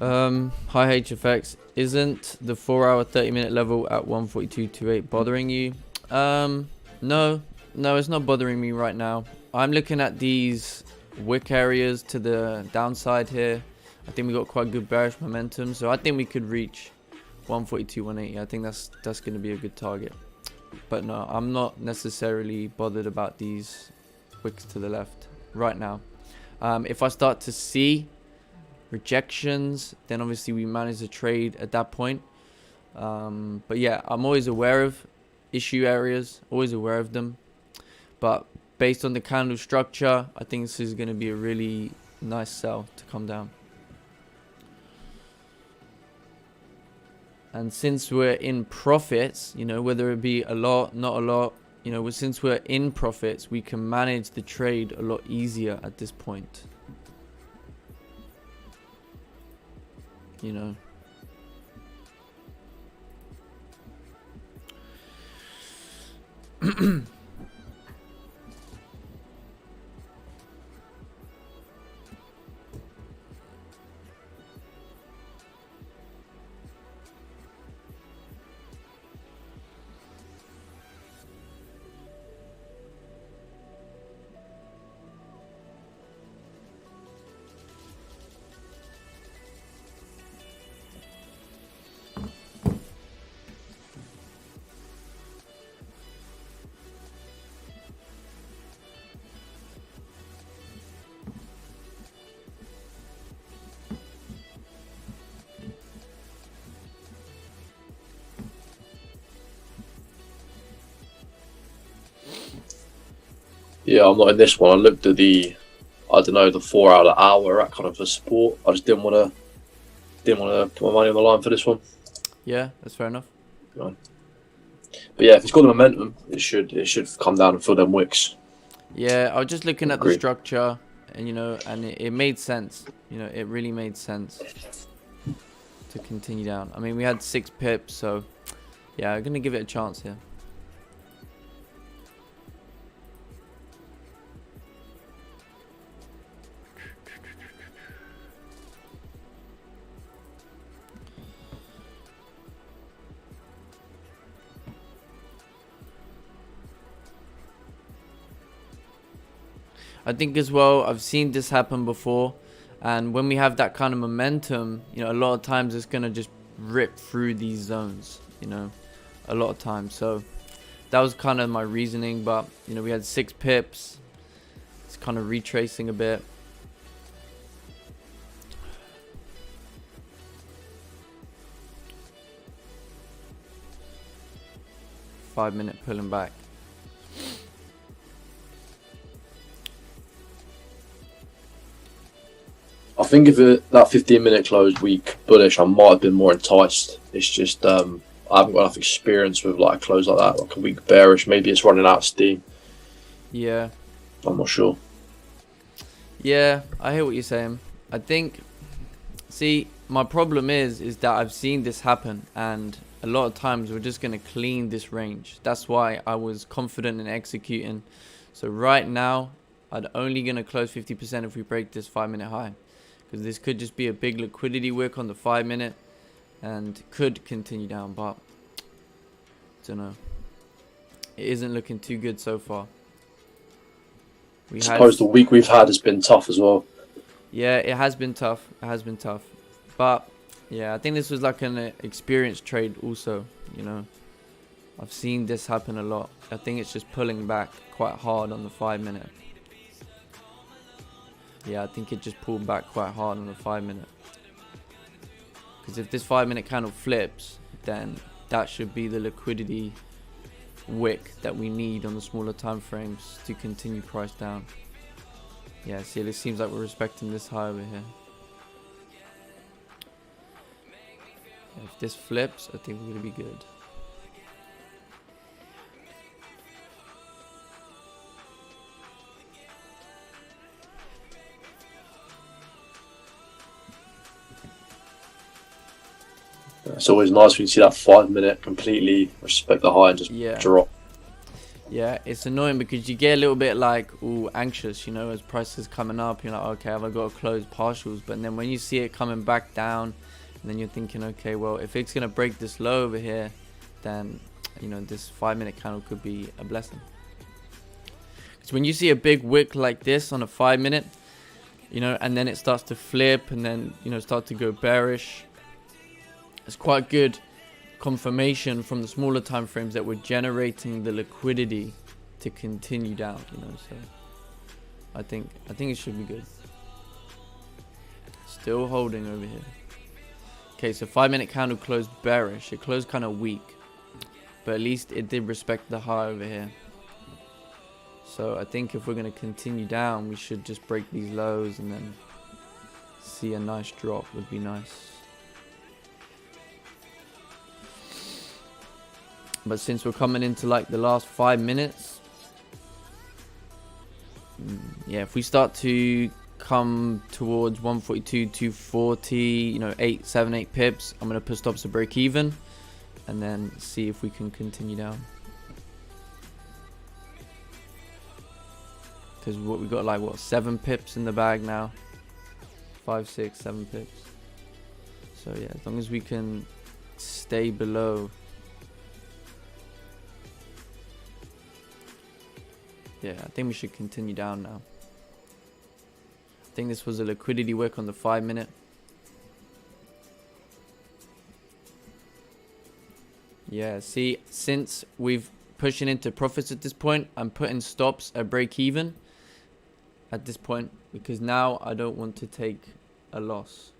Hi HFX, isn't the 4-hour 30-minute level at 142.28 bothering you? No, it's not bothering me right now. I'm looking at these wick areas to the downside here. I think we got quite good bearish momentum, so I think we could reach 142, 180. I think that's going to be a good target. But no, I'm not necessarily bothered about these wicks to the left right now. If I start to see rejections, then obviously we manage the trade at that point. But yeah, I'm always aware of issue areas, always aware of them. But based on the candle structure, I think this is going to be a really nice sell to come down. And since we're in profits, you know, whether it be a lot, not a lot, you know, since we're in profits, we can manage the trade a lot easier at this point. You know. Yeah, I'm not in this one. I looked at the, I don't know, the 4 out of hour, that kind of a support. I just didn't want to put my money on the line for this one. Yeah, that's fair enough. But yeah, if it's got the momentum, it should come down and fill them wicks. Yeah, I was just looking at the structure, and you know, and it made sense. You know, it really made sense to continue down. I mean, we had 6 pips, so yeah, I'm gonna give it a chance here. I think as well, I've seen this happen before, and when we have that kind of momentum, you know, a lot of times it's gonna just rip through these zones, you know, a lot of times. So that was kind of my reasoning, but you know, we had 6 pips. It's kind of retracing a bit. Five-minute pulling back. I think if that 15-minute close week bullish, I might have been more enticed. It's just I haven't got enough experience with like a close like that, like a week bearish. Maybe it's running out of steam. Yeah. I'm not sure. Yeah, I hear what you're saying. I think, see, my problem is that I've seen this happen, and a lot of times we're just going to clean this range. That's why I was confident in executing. So right now, I'm only going to close 50% if we break this 5-minute high, because this could just be a big liquidity wick on the 5-minute and could continue down, but I don't know. It isn't looking too good so far. I suppose the week we've had has been tough as well. Yeah, it has been tough. It has been tough. But yeah, I think this was like an experience trade also, you know. I've seen this happen a lot. I think it's just pulling back quite hard on the 5-minute. Yeah, I think it just pulled back quite hard on the 5-minute. Because if this 5-minute candle flips, then that should be the liquidity wick that we need on the smaller time frames to continue price down. Yeah, see, it seems like we're respecting this high over here. If this flips, I think we're going to be good. It's always nice when you see that 5-minute completely respect the high and just drop. Yeah, it's annoying because you get a little bit like anxious, you know, as prices coming up. You're like, okay, have I got to close partials? But then when you see it coming back down, and then you're thinking, okay, well, if it's gonna break this low over here, then you know this 5-minute candle could be a blessing. Because when you see a big wick like this on a 5-minute, you know, and then it starts to flip, and then you know start to go bearish, it's quite good confirmation from the smaller time frames that we're generating the liquidity to continue down, you know. So I think it should be good. Still holding over here. Okay, so 5-minute candle closed bearish. It closed kind of weak, but at least it did respect the high over here. So I think if we're going to continue down, we should just break these lows and then see a nice drop would be nice. But since we're coming into like the last 5 minutes, yeah, if we start to come towards 142, 240, you know, 7, 8 pips, I'm going to put stops to break even and then see if we can continue down. Because what we got like, what, 7 pips in the bag now? 5, 6, 7 pips. So yeah, as long as we can stay below. Yeah, I think we should continue down now. I think this was a liquidity wick on the 5-minute. Yeah, see, since we've pushing into profits at this point, I'm putting stops at break even at this point because now I don't want to take a loss.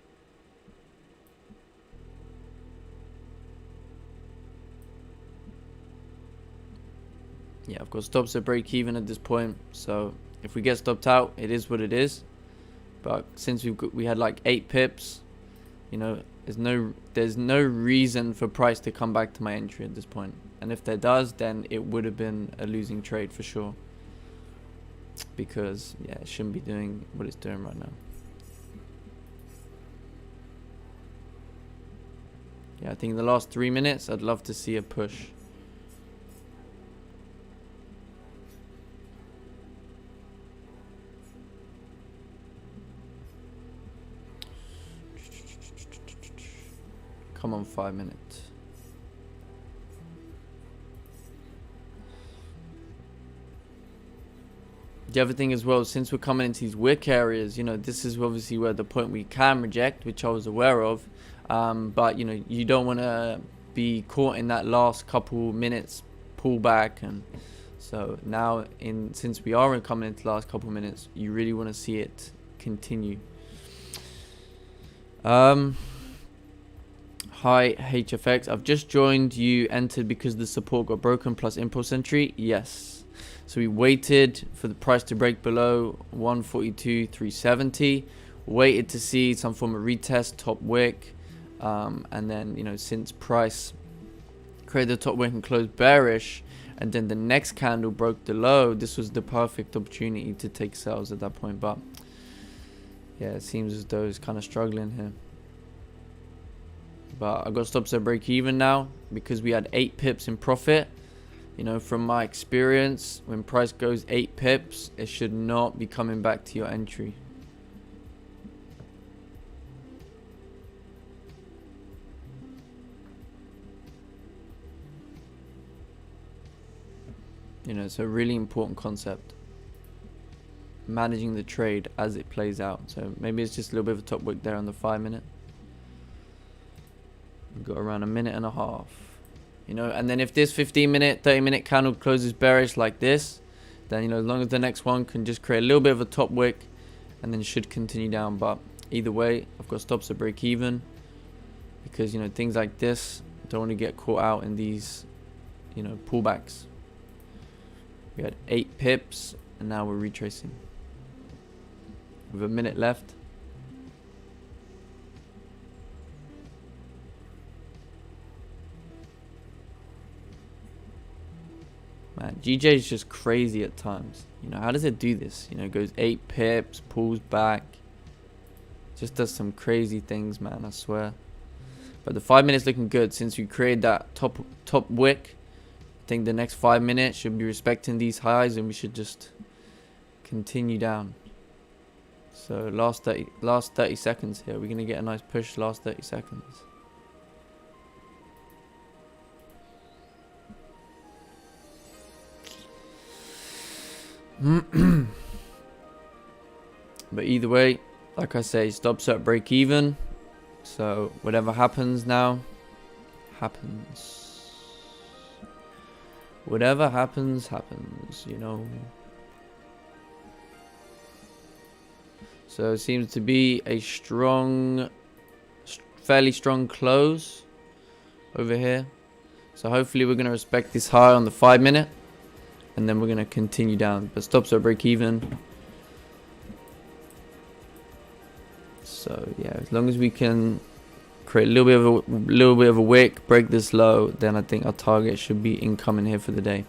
Yeah, I've got stops at break even at this point, so if we get stopped out, it is what it is. But since we had like 8 pips, you know, there's no reason for price to come back to my entry at this point. And if there does, then it would have been a losing trade for sure. Because yeah, it shouldn't be doing what it's doing right now. Yeah, I think in the last 3 minutes, I'd love to see a push. Come on, 5 minutes. The other thing as well, since we're coming into these wick areas, you know, this is obviously where the point we can reject, which I was aware of. But, you know, you don't want to be caught in that last couple minutes pullback. And so now, since we are coming into the last couple minutes, you really want to see it continue. Hi HFX, I've just joined. You entered because the support got broken plus impulse entry. Yes, so we waited for the price to break below 142.370, waited to see some form of retest, top wick, and then, you know, since price created the top wick and closed bearish, and then the next candle broke the low, this was the perfect opportunity to take sales at that point. But yeah, it seems as though it's kind of struggling here. But I got stops at break even now because we had 8 pips in profit. You know, from my experience, when price goes 8 pips, it should not be coming back to your entry. You know, it's a really important concept. Managing the trade as it plays out. So maybe it's just a little bit of a top wick there on the 5 minute. We've got around a minute and a half, you know, and then if this 15-minute, 30-minute candle closes bearish like this, then, you know, as long as the next one can just create a little bit of a top wick and then should continue down. But either way, I've got stops at break even because, you know, things like this don't want to get caught out in these, you know, pullbacks. We had 8 pips and now we're retracing with a minute left. Man, GJ is just crazy at times. You know, how does it do this? You know, it goes 8 pips, pulls back. Just does some crazy things, man, I swear. But the 5 minutes looking good since we created that top wick. I think the next 5 minutes should be respecting these highs and we should just continue down. So last 30 seconds here. We're going to get a nice push last 30 seconds. But either way, like I say, stops at break even. So whatever happens now, happens. Whatever happens, happens, you know. So it seems to be a fairly strong close over here. So hopefully we're going to respect this high on the 5 minute. And then we're going to continue down. But stops at break even. So yeah, as long as we can create a little bit of a wick, break this low, then I think our target should be incoming here for the day.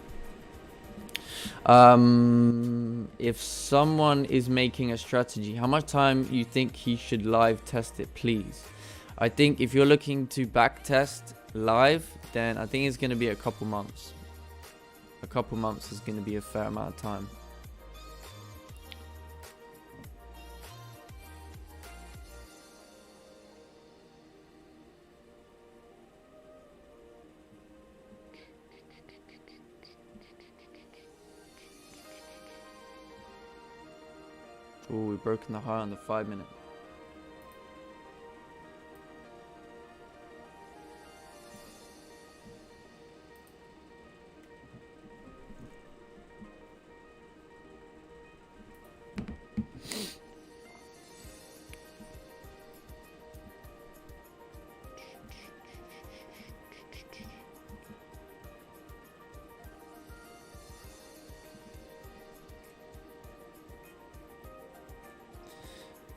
If someone is making a strategy, how much time you think he should live test it, please? I think if you're looking to back test live, then I think it's going to be a couple months. A couple months is going to be a fair amount of time. Oh, we've broken the high on the 5 minute.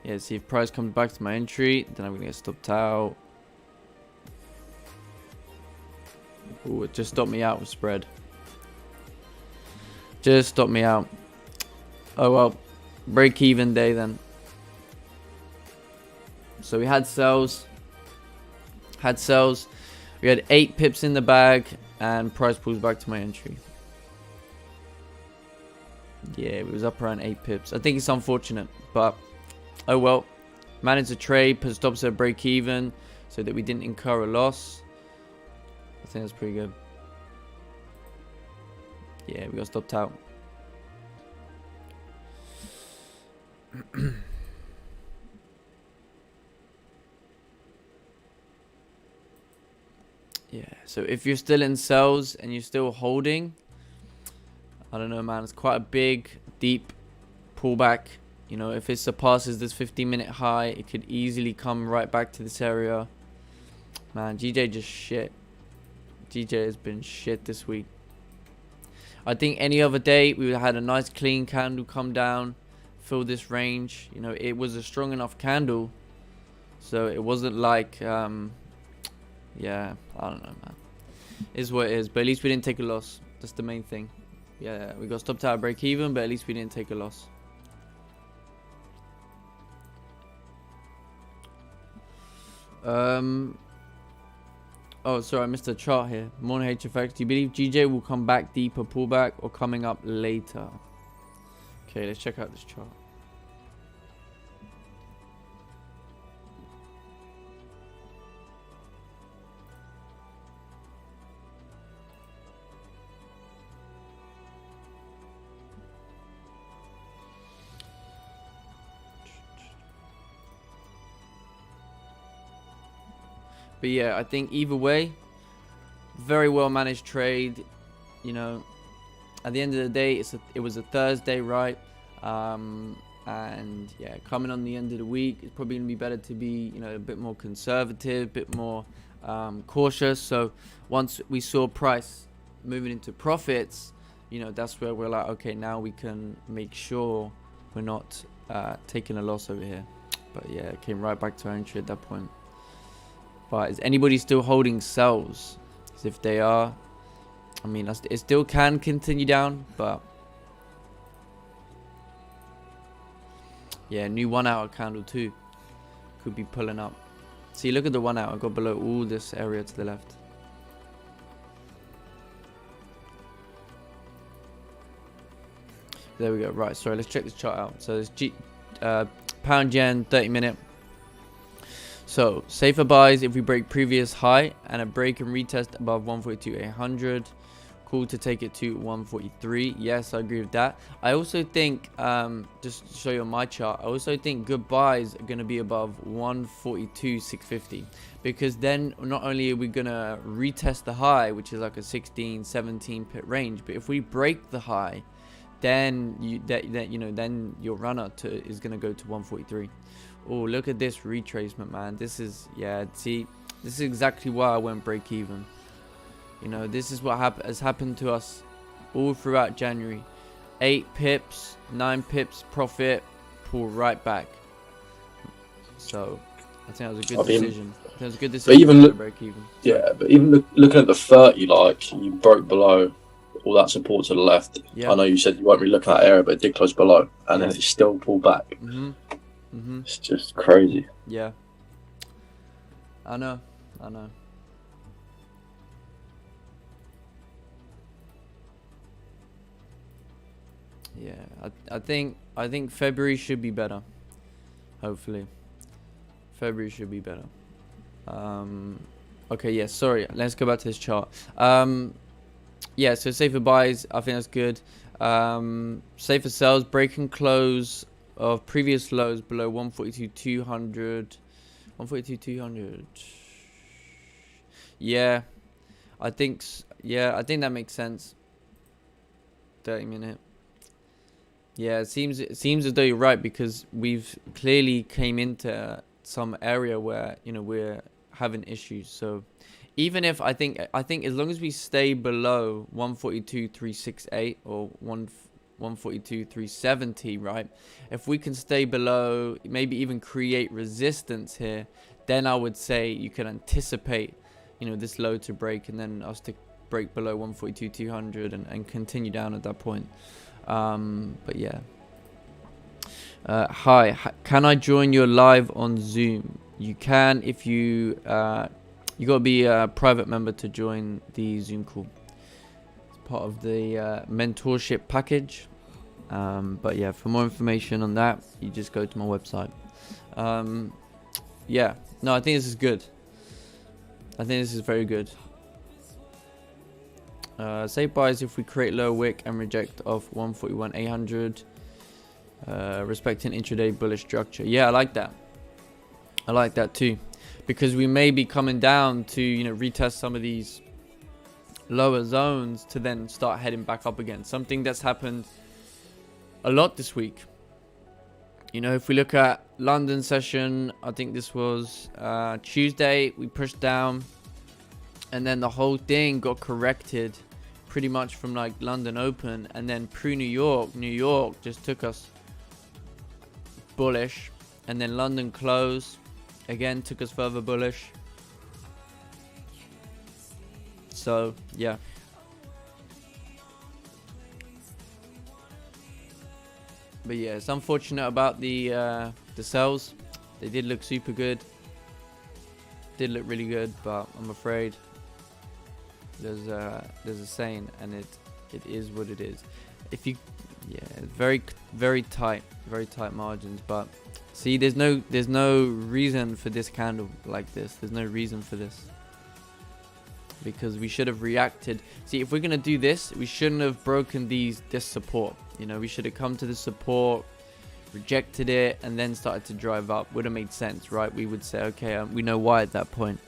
Yeah, see if price comes back to my entry, then I'm gonna get stopped out. Oh, it just stopped me out with spread. Just stopped me out. Oh well, break even day then. So we had sells. We had 8 pips in the bag, and price pulls back to my entry. Yeah, it was up around 8 pips. I think it's unfortunate, but oh well. Managed to trade, put stops at break even so that we didn't incur a loss. I think that's pretty good. Yeah, we got stopped out. Yeah, so if you're still in sells and you're still holding, I don't know, man. It's quite a big, deep pullback. You know, if it surpasses this 15-minute high, it could easily come right back to this area. Man, GJ just shit. GJ has been shit this week. I think any other day we would have had a nice clean candle come down, fill this range. You know, it was a strong enough candle, so it wasn't like, yeah, I don't know, man. It is what it is, but at least we didn't take a loss. That's the main thing. Yeah, we got stopped out at break even, but at least we didn't take a loss. Oh, sorry, I missed a chart here. Morning HFX. Do you believe GJ will come back deeper pullback or coming up later? Okay, let's check out this chart. But yeah, I think either way, very well managed trade. You know, at the end of the day, it was a Thursday, right? And yeah, coming on the end of the week, it's probably gonna be better to be, you know, a bit more conservative, a bit more cautious. So once we saw price moving into profits, you know, that's where we're like, okay, now we can make sure we're not taking a loss over here. But yeah, it came right back to our entry at that point. But is anybody still holding sells? Because if they are, I mean, it still can continue down, but yeah, new 1 hour candle too could be pulling up. See, look at the 1 hour, got below all this area to the left. There we go. Right, sorry, let's check this chart out. So there's pound yen 30-minute. So safer buys if we break previous high and a break and retest above 142.800. Cool to take it to 143. Yes, I agree with that. I also think, just to show you on my chart, I also think good buys are going to be above 142.650, because then not only are we going to retest the high, which is like a 16, 17 pip range, but if we break the high, then then your runner is going to go to 143. Oh, look at this retracement, man. This is, yeah, see, this is exactly why I went break even. You know, this is what has happened to us all throughout January. 8 pips, 9 pips profit, pull right back. So I think that was a good decision. I think it was a good decision. But even to break even. Yeah, but even looking at the 30, like, you broke below all that support to the left. Yeah. I know you said you weren't really looking at that area, but it did close below, and then it still pulled back. It's just crazy. Yeah. I know. Yeah, I think February should be better. Hopefully, February should be better. Okay, yeah. Sorry, let's go back to this chart. Yeah. So safer buys, I think that's good. Safer sells, break and close of previous lows below 142.200. 142.200. Yeah, I think that makes sense. 30-minute. Yeah, it seems as though you're right, because we've clearly came into some area where, you know, we're having issues. So even if I think as long as we stay below 142.368 or 142.370, right? If we can stay below, maybe even create resistance here, then I would say you can anticipate, you know, this low to break, and then us to break below 142.200 and continue down at that point. But yeah. Hi, can I join your live on Zoom? You can if you you gotta be a private member to join the Zoom call. It's part of the mentorship package. But yeah, for more information on that, you just go to my website. Yeah, no, I think this is good. I think this is very good. Safe buys if we create low wick and reject off 141.800. Respecting intraday bullish structure. Yeah, I like that. I like that too, because we may be coming down to, you know, retest some of these lower zones to then start heading back up again. Something that's happened a lot this week. You know, if we look at London session, I think this was Tuesday, we pushed down, and then the whole thing got corrected pretty much from like London Open, and then pre New York just took us bullish, and then London close again took us further bullish. So yeah, but yeah, it's unfortunate about the sells. They did look super good, did look really good, but I'm afraid there's a saying, and it is what it is. If you, yeah, very tight margins. But see, there's no reason for this candle like this. There's no reason for this, because we should have reacted. See, if we're gonna do this, we shouldn't have broken this support. You know, we should have come to the support, rejected it, and then started to drive up. Would have made sense, right? We would say, okay, we know why at that point.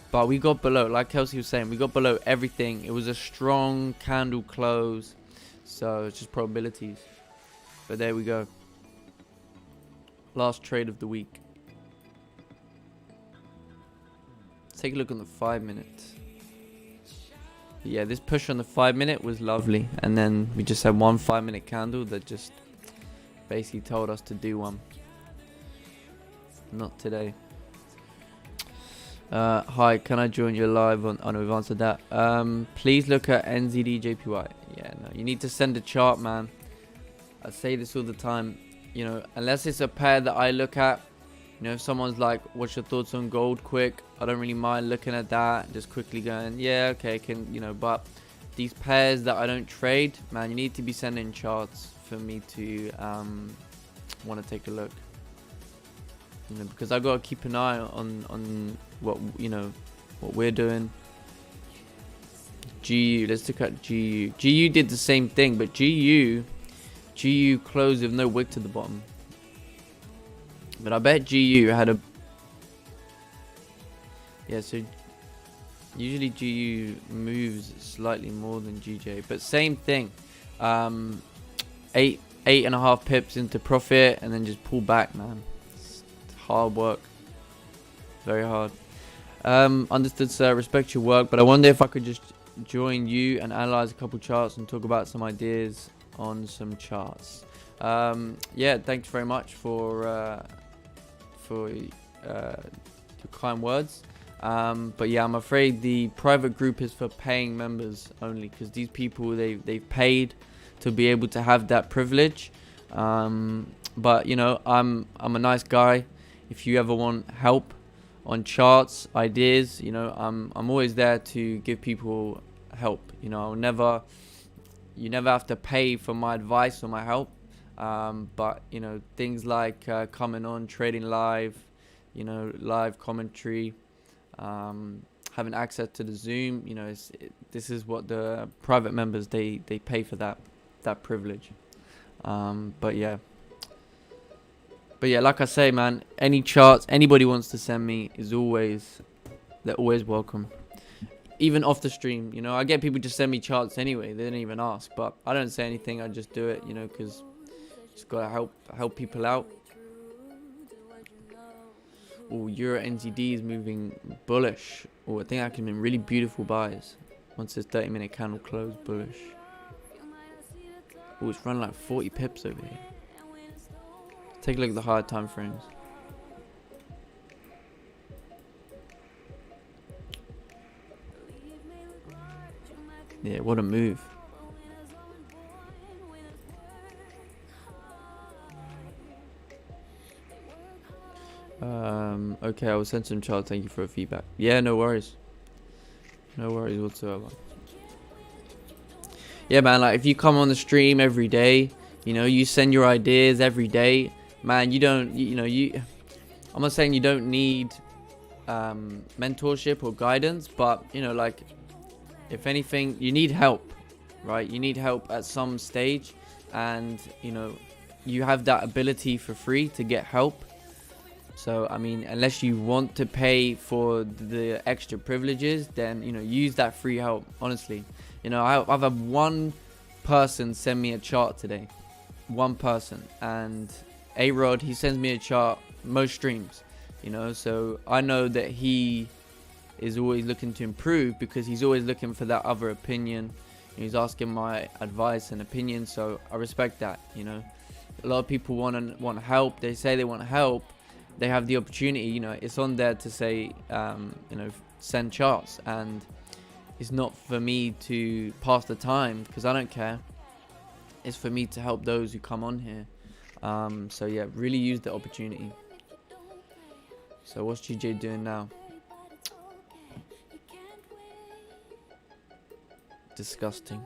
But we got below, like Kelsey was saying, we got below everything. It was a strong candle close, so it's just probabilities. But there we go. Last trade of the week. Let's take a look on the 5 minute. Yeah, this push on the 5 minute was lovely, and then we just had one 5 minute candle that just basically told us to do one. Not today. Hi, can I join you live on? Oh no, we've answered that. Please look at NZD JPY. Yeah, no, you need to send a chart, man. I say this all the time. You know, unless it's a pair that I look at. You know, if someone's like, what's your thoughts on gold quick? I don't really mind looking at that. Just quickly going, yeah, okay, you know, but these pairs that I don't trade, man, you need to be sending charts for me to want to take a look. You know, because I gotta keep an eye on what, you know, what we're doing. GU, let's look at GU. GU did the same thing, but GU closed with no wick to the bottom. But I bet GU had a, yeah, so usually GU moves slightly more than GJ, but same thing. 8.5 pips into profit and then just pull back, man. It's hard work, very hard. Understood, sir, respect your work, but I wonder if I could just join you and analyze a couple charts and talk about some ideas on some charts. Yeah, thanks very much for your kind words. But yeah, I'm afraid the private group is for paying members only, because these people, they've paid to be able to have that privilege. But you know, I'm a nice guy. If you ever want help on charts, ideas, you know, I'm always there to give people help. You know, you never have to pay for my advice or my help. But you know, things like coming on, trading live, you know, live commentary, having access to the Zoom, you know, this is what the private members, they pay for that privilege. But yeah, like I say, man, any charts anybody wants to send me they're always welcome. Even off the stream, you know, I get people just send me charts anyway. They don't even ask, but I don't say anything. I just do it, you know, because just gotta help people out. Oh, Euro NZD is moving bullish. Oh, I think that can be really beautiful buys once this 30-minute candle closed bullish. Oh, it's running like 40 pips over here. Take a look at the higher time frames. Yeah, what a move. Okay, I will send some charts. Thank you for the feedback. Yeah, no worries. No worries whatsoever. Yeah, man, like if you come on the stream every day, you know, you send your ideas every day, man, I'm not saying you don't need mentorship or guidance, but you know, like if anything, you need help, right? You need help at some stage, and you know, you have that ability for free to get help. So I mean, unless you want to pay for the extra privileges, then use that free help. Honestly, I've had one person send me a chart today, one person, and A-Rod, he sends me a chart most streams, so I know that he is always looking to improve because he's always looking for that other opinion. He's asking my advice and opinion, so I respect that. A lot of people want help. They say they want help. They have the opportunity. It's on there to say, send charts, and it's not for me to pass the time because I don't care. It's for me to help those who come on here. So yeah, really use the opportunity. So what's GJ doing now? Disgusting.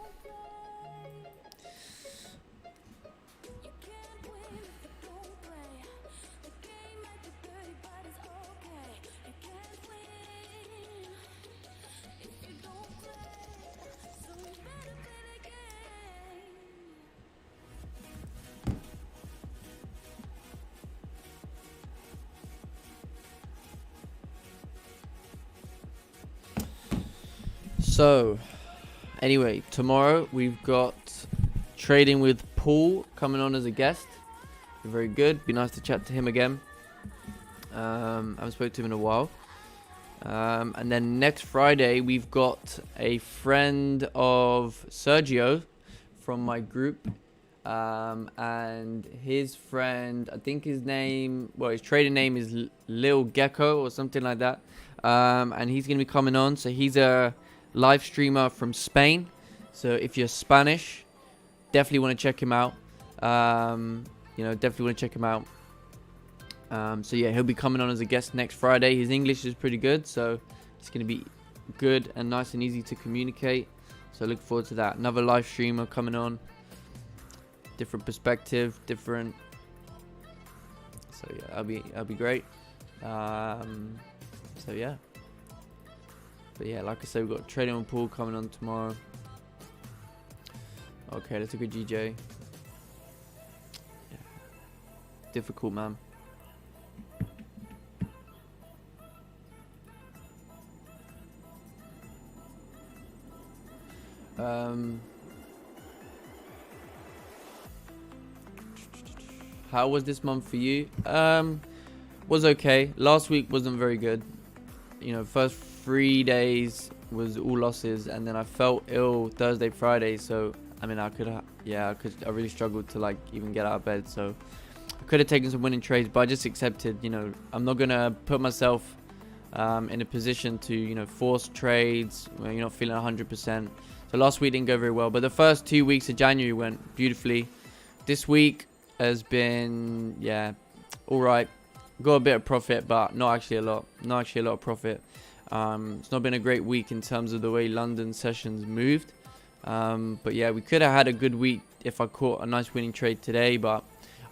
So anyway, tomorrow we've got Trading with Paul coming on as a guest. Very good. Be nice to chat to him again. I haven't spoken to him in a while. And then next Friday we've got a friend of Sergio from my group, and his friend, I think his trading name is Lil Gecko or something like that. And he's gonna be coming on. So he's a live streamer from Spain. So if you're Spanish, definitely want to check him out. Definitely want to check him out. So yeah, he'll be coming on as a guest next Friday. His English is pretty good, so it's going to be good and nice and easy to communicate. So look forward to that. Another live streamer coming on. Different perspective, different. So yeah, that'll be great. So yeah. But yeah, like I said, we've got Trading with Paul coming on tomorrow. Okay, let's look at GJ. Yeah. Difficult, man. How was this month for you? Was okay. Last week wasn't very good. First 3 days was all losses, and then I felt ill Thursday, Friday. So I mean, I really struggled to even get out of bed. So I could have taken some winning trades, but I just accepted. I'm not gonna put myself in a position to force trades when you're not feeling 100%. So last week didn't go very well, but the first 2 weeks of January went beautifully. This week has been all right. Got a bit of profit, but not actually a lot. Not actually a lot of profit. It's not been a great week in terms of the way London sessions moved. But yeah, we could have had a good week if I caught a nice winning trade today, but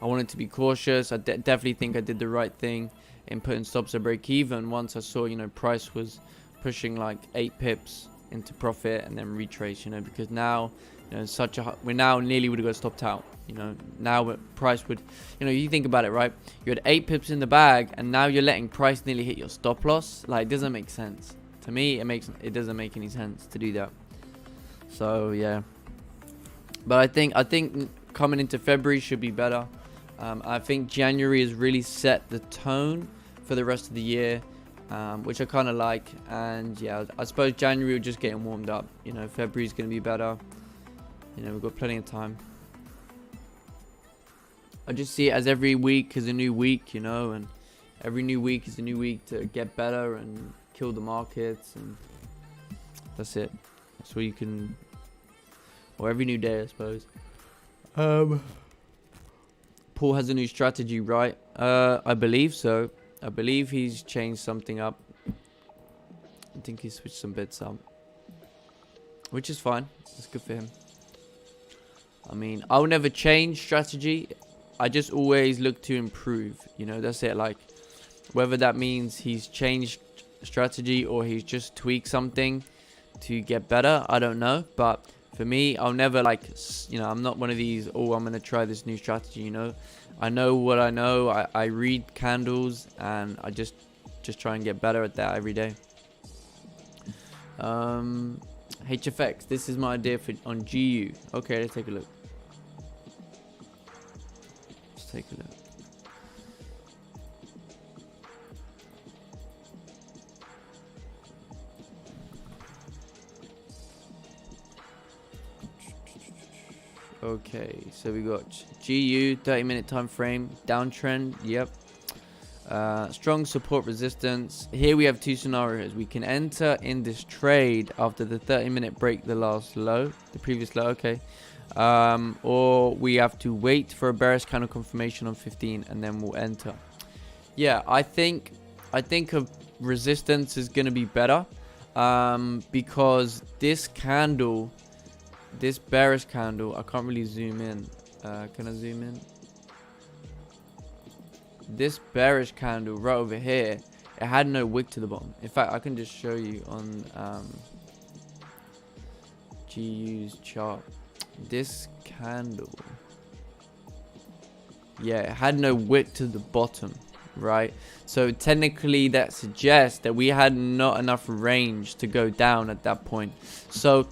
I wanted to be cautious. I definitely think I did the right thing in putting stops at break even once I saw price was pushing like 8 pips into profit and then retrace, because now we now nearly would have got stopped out. Now price would, you think about it, right? You had 8 pips in the bag, and now you're letting price nearly hit your stop loss. Like, it doesn't make sense to me. It doesn't make any sense to do that. So yeah, but I think coming into February should be better. I think January has really set the tone for the rest of the year, which I kind of like. And yeah, I suppose January we're just getting warmed up. February's going to be better. We've got plenty of time. I just see it as every week is a new week, and every new week is a new week to get better and kill the markets, and that's it. That's what you can, or every new day, I suppose. Paul has a new strategy, right? I believe so. I believe he's changed something up. I think he switched some bits up, which is fine. It's good for him. I mean, I'll never change strategy. I just always look to improve. That's it. Like, whether that means he's changed strategy or he's just tweaked something to get better, I don't know. But For me, I'll never like, I'm not one of these, oh, I'm going to try this new strategy, I know what I know. I read candles and I just try and get better at that every day. HFX, this is my idea for on GU. Okay, let's take a look. Let's take a look. Okay, so we got GU 30-minute time frame, downtrend. Yep. Strong support resistance. Here we have two scenarios. We can enter in this trade after the 30-minute break, the last low, the previous low. Okay. Or we have to wait for a bearish candle confirmation on 15 and then we'll enter. Yeah, I think a resistance is going to be better, because this candle, this bearish candle, I can't really zoom in. Can I zoom in? This bearish candle right over here, it had no wick to the bottom. In fact, I can just show you on GU's chart. This candle, yeah, it had no wick to the bottom, right? So technically that suggests that we had not enough range to go down at that point. So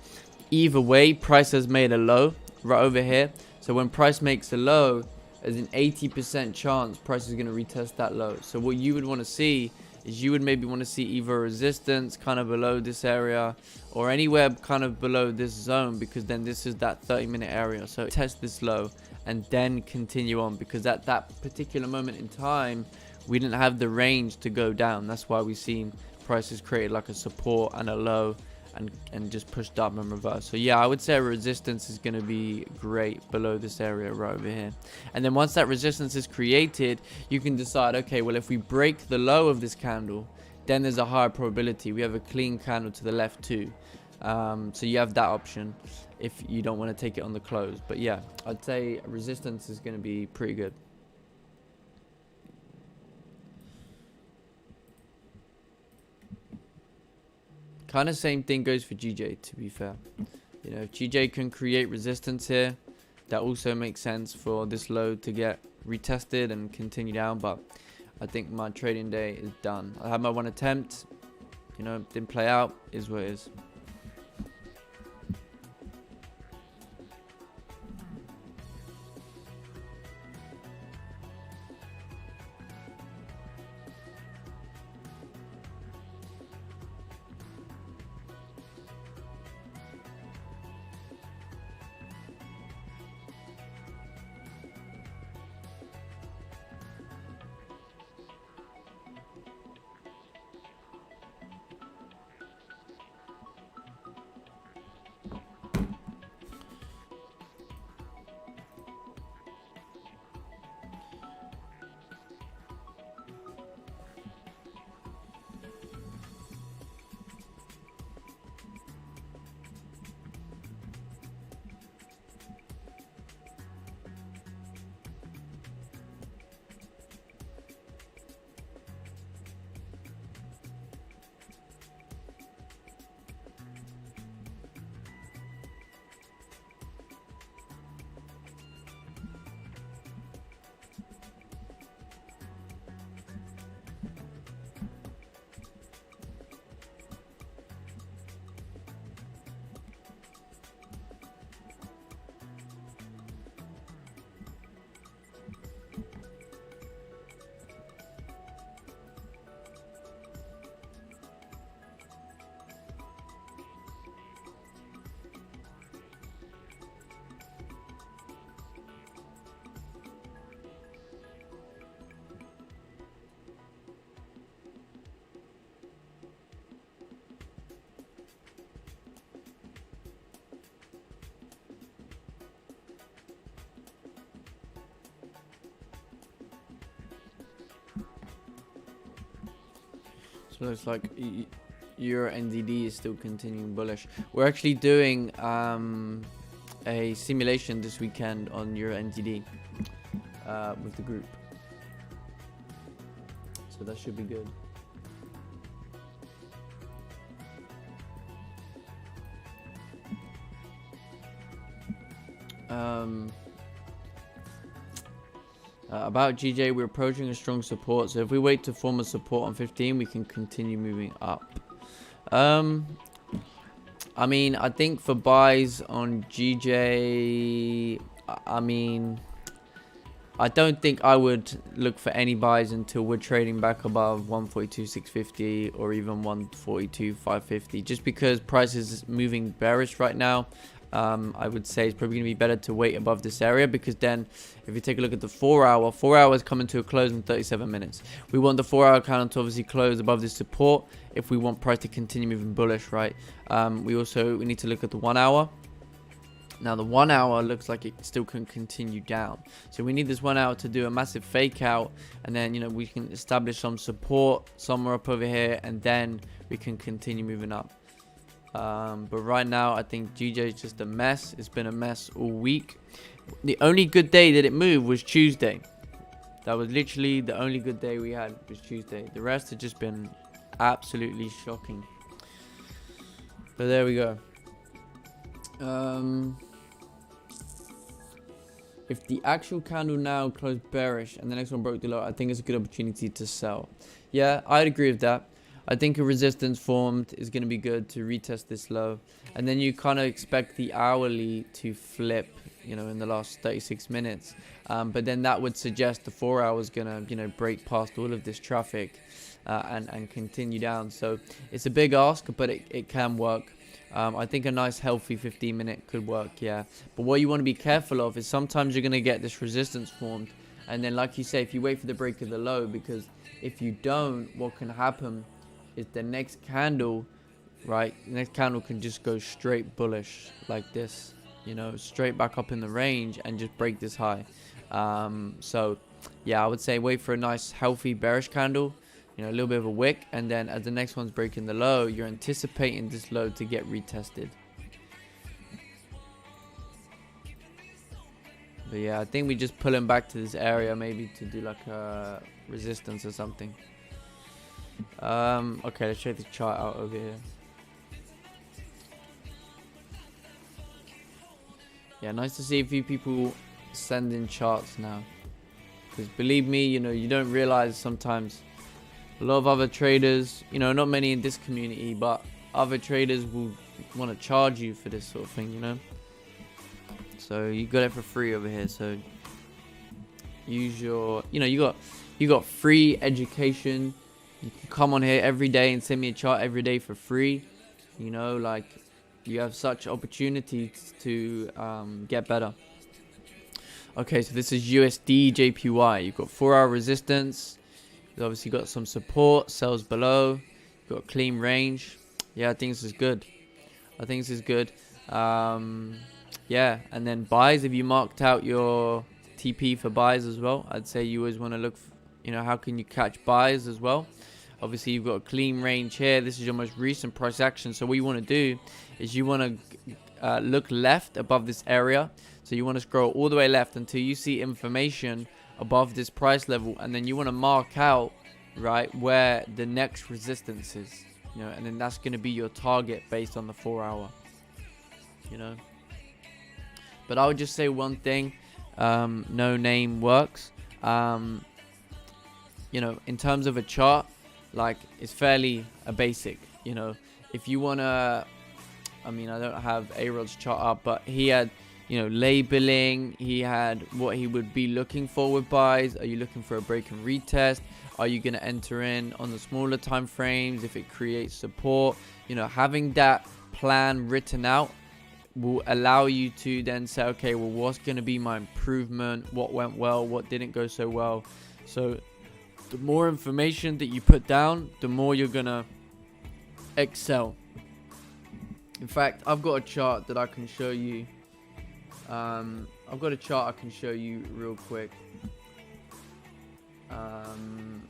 either way, price has made a low right over here. So when price makes a low, there's an 80% chance price is going to retest that low. So what you would want to see is you would maybe want to see either resistance kind of below this area or anywhere kind of below this zone, because then this is that 30-minute area. So test this low and then continue on, because at that particular moment in time, we didn't have the range to go down. That's why we've seen prices create like a support and a low and just pushed up and reverse. So yeah, I would say resistance is going to be great below this area right over here. And then once that resistance is created, you can decide, okay, well, if we break the low of this candle, then there's a higher probability we have a clean candle to the left too. So you have that option if you don't want to take it on the close. But yeah, I'd say resistance is going to be pretty good. Kind of same thing goes for GJ, to be fair. You know, if GJ can create resistance here, that also makes sense for this low to get retested and continue down. But I think my trading day is done. I had my one attempt, you know, didn't play out, is what it is. So it looks like your NZD is still continuing bullish. We're actually doing a simulation this weekend on your NZD with the group. So that should be good. About GJ, we're approaching a strong support, so if we wait to form a support on 15, we can continue moving up. I mean, I think for buys on GJ, I mean, I don't think I would look for any buys until we're trading back above 142.650 or even 142.550, just because price is moving bearish right now. I would say it's probably going to be better to wait above this area, because then if you take a look at the 4 hour is coming to a close in 37 minutes. We want the 4 hour candle to obviously close above this support if we want price to continue moving bullish, right? We need to look at the 1 hour. Now the 1 hour looks like it still can continue down, so we need this 1 hour to do a massive fake out, and then, you know, we can establish some support somewhere up over here, and then we can continue moving up. But right now, I think GJ is just a mess. It's been a mess all week. The only good day that it moved was Tuesday. That was literally the only good day we had, was Tuesday. The rest has just been absolutely shocking. But there we go. If the actual candle now closed bearish and the next one broke the low, I think it's a good opportunity to sell. Yeah, I'd agree with that. I think a resistance formed is going to be good to retest this low. And then you kind of expect the hourly to flip, you know, in the last 36 minutes. But then that would suggest the 4 hour is going to, you know, break past all of this traffic and continue down. So it's a big ask, but it can work. I think a nice healthy 15-minute could work, yeah. But what you want to be careful of is sometimes you're going to get this resistance formed. And then, like you say, if you wait for the break of the low, because if you don't, what can happen is the next candle, right? The next candle can just go straight bullish like this, you know, straight back up in the range and just break this high. So, yeah, I would say wait for a nice healthy bearish candle, you know, a little bit of a wick, and then as the next one's breaking the low, you're anticipating this low to get retested. But yeah, I think we just pull him back to this area, maybe to do like a resistance or something. Okay, let's check the chart out over here. Yeah, nice to see a few people send in charts now, because believe me, you know, you don't realize sometimes a lot of other traders, you know, not many in this community, but other traders will want to charge you for this sort of thing, you know. So you got it for free over here, so use your, you know, you got free education. You can come on here every day and send me a chart every day for free. You know, like, you have such opportunities to get better. Okay, so this is USD JPY. You've got 4 hour resistance. You've obviously got some support, sells below. You've got clean range. Yeah, I think this is good. I think this is good. Yeah, and then buys, if you marked out your TP for buys as well, I'd say you always want to look for, you know, how can you catch buys as well. Obviously, you've got a clean range here. This is your most recent price action. So what you want to do is you want to look left above this area. So you want to scroll all the way left until you see information above this price level, and then you want to mark out, right, where the next resistance is, you know, and then that's going to be your target based on the 4 hour, you know. But I would just say one thing, no name works. You know, in terms of a chart, like, it's fairly a basic, you know. If you want to, I mean, I don't have A-Rod's chart up, but he had, you know, labeling. He had what he would be looking for with buys. Are you looking for a break and retest? Are you going to enter in on the smaller time frames if it creates support? You know, having that plan written out will allow you to then say, okay, well, what's going to be my improvement? What went well? What didn't go so well? So the more information that you put down, the more you're going to excel. In fact, I've got a chart that I can show you. I've got a chart I can show you real quick. I'm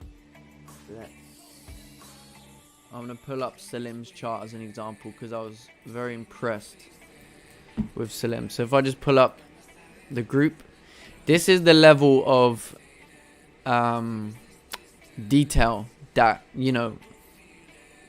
going to pull up Salim's chart as an example, because I was very impressed with Salim. So if I just pull up the group, this is the level of detail that, you know,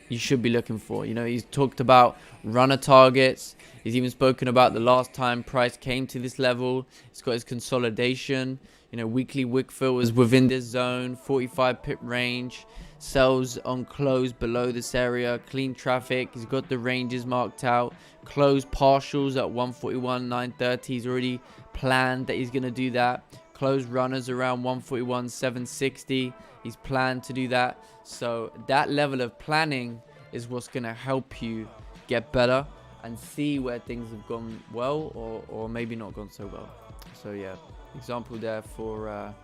you should be looking for. You know, he's talked about runner targets. He's even spoken about the last time price came to this level. It's got his consolidation. You know, weekly wick fill was within this zone, 45 pip range. Sells on close below this area. Clean traffic. He's got the ranges marked out. Close partials at 141.930. He's already planned that he's going to do that. Close runners around 141.760. He's planned to do that. So that level of planning is what's going to help you get better and see where things have gone well or maybe not gone so well. So yeah, example there for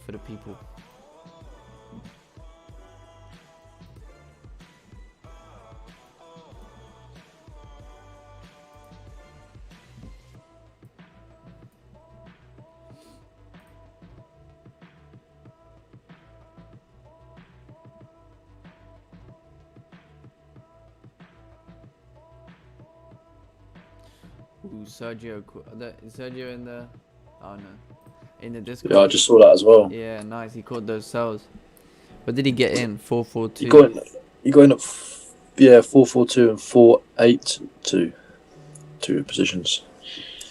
the people. Ooh, Sergio in the, oh no, in the Discord. Yeah, I just saw that as well. Yeah, nice. He caught those sells. What did he get in? 442. You got in at 442 and 482, two positions.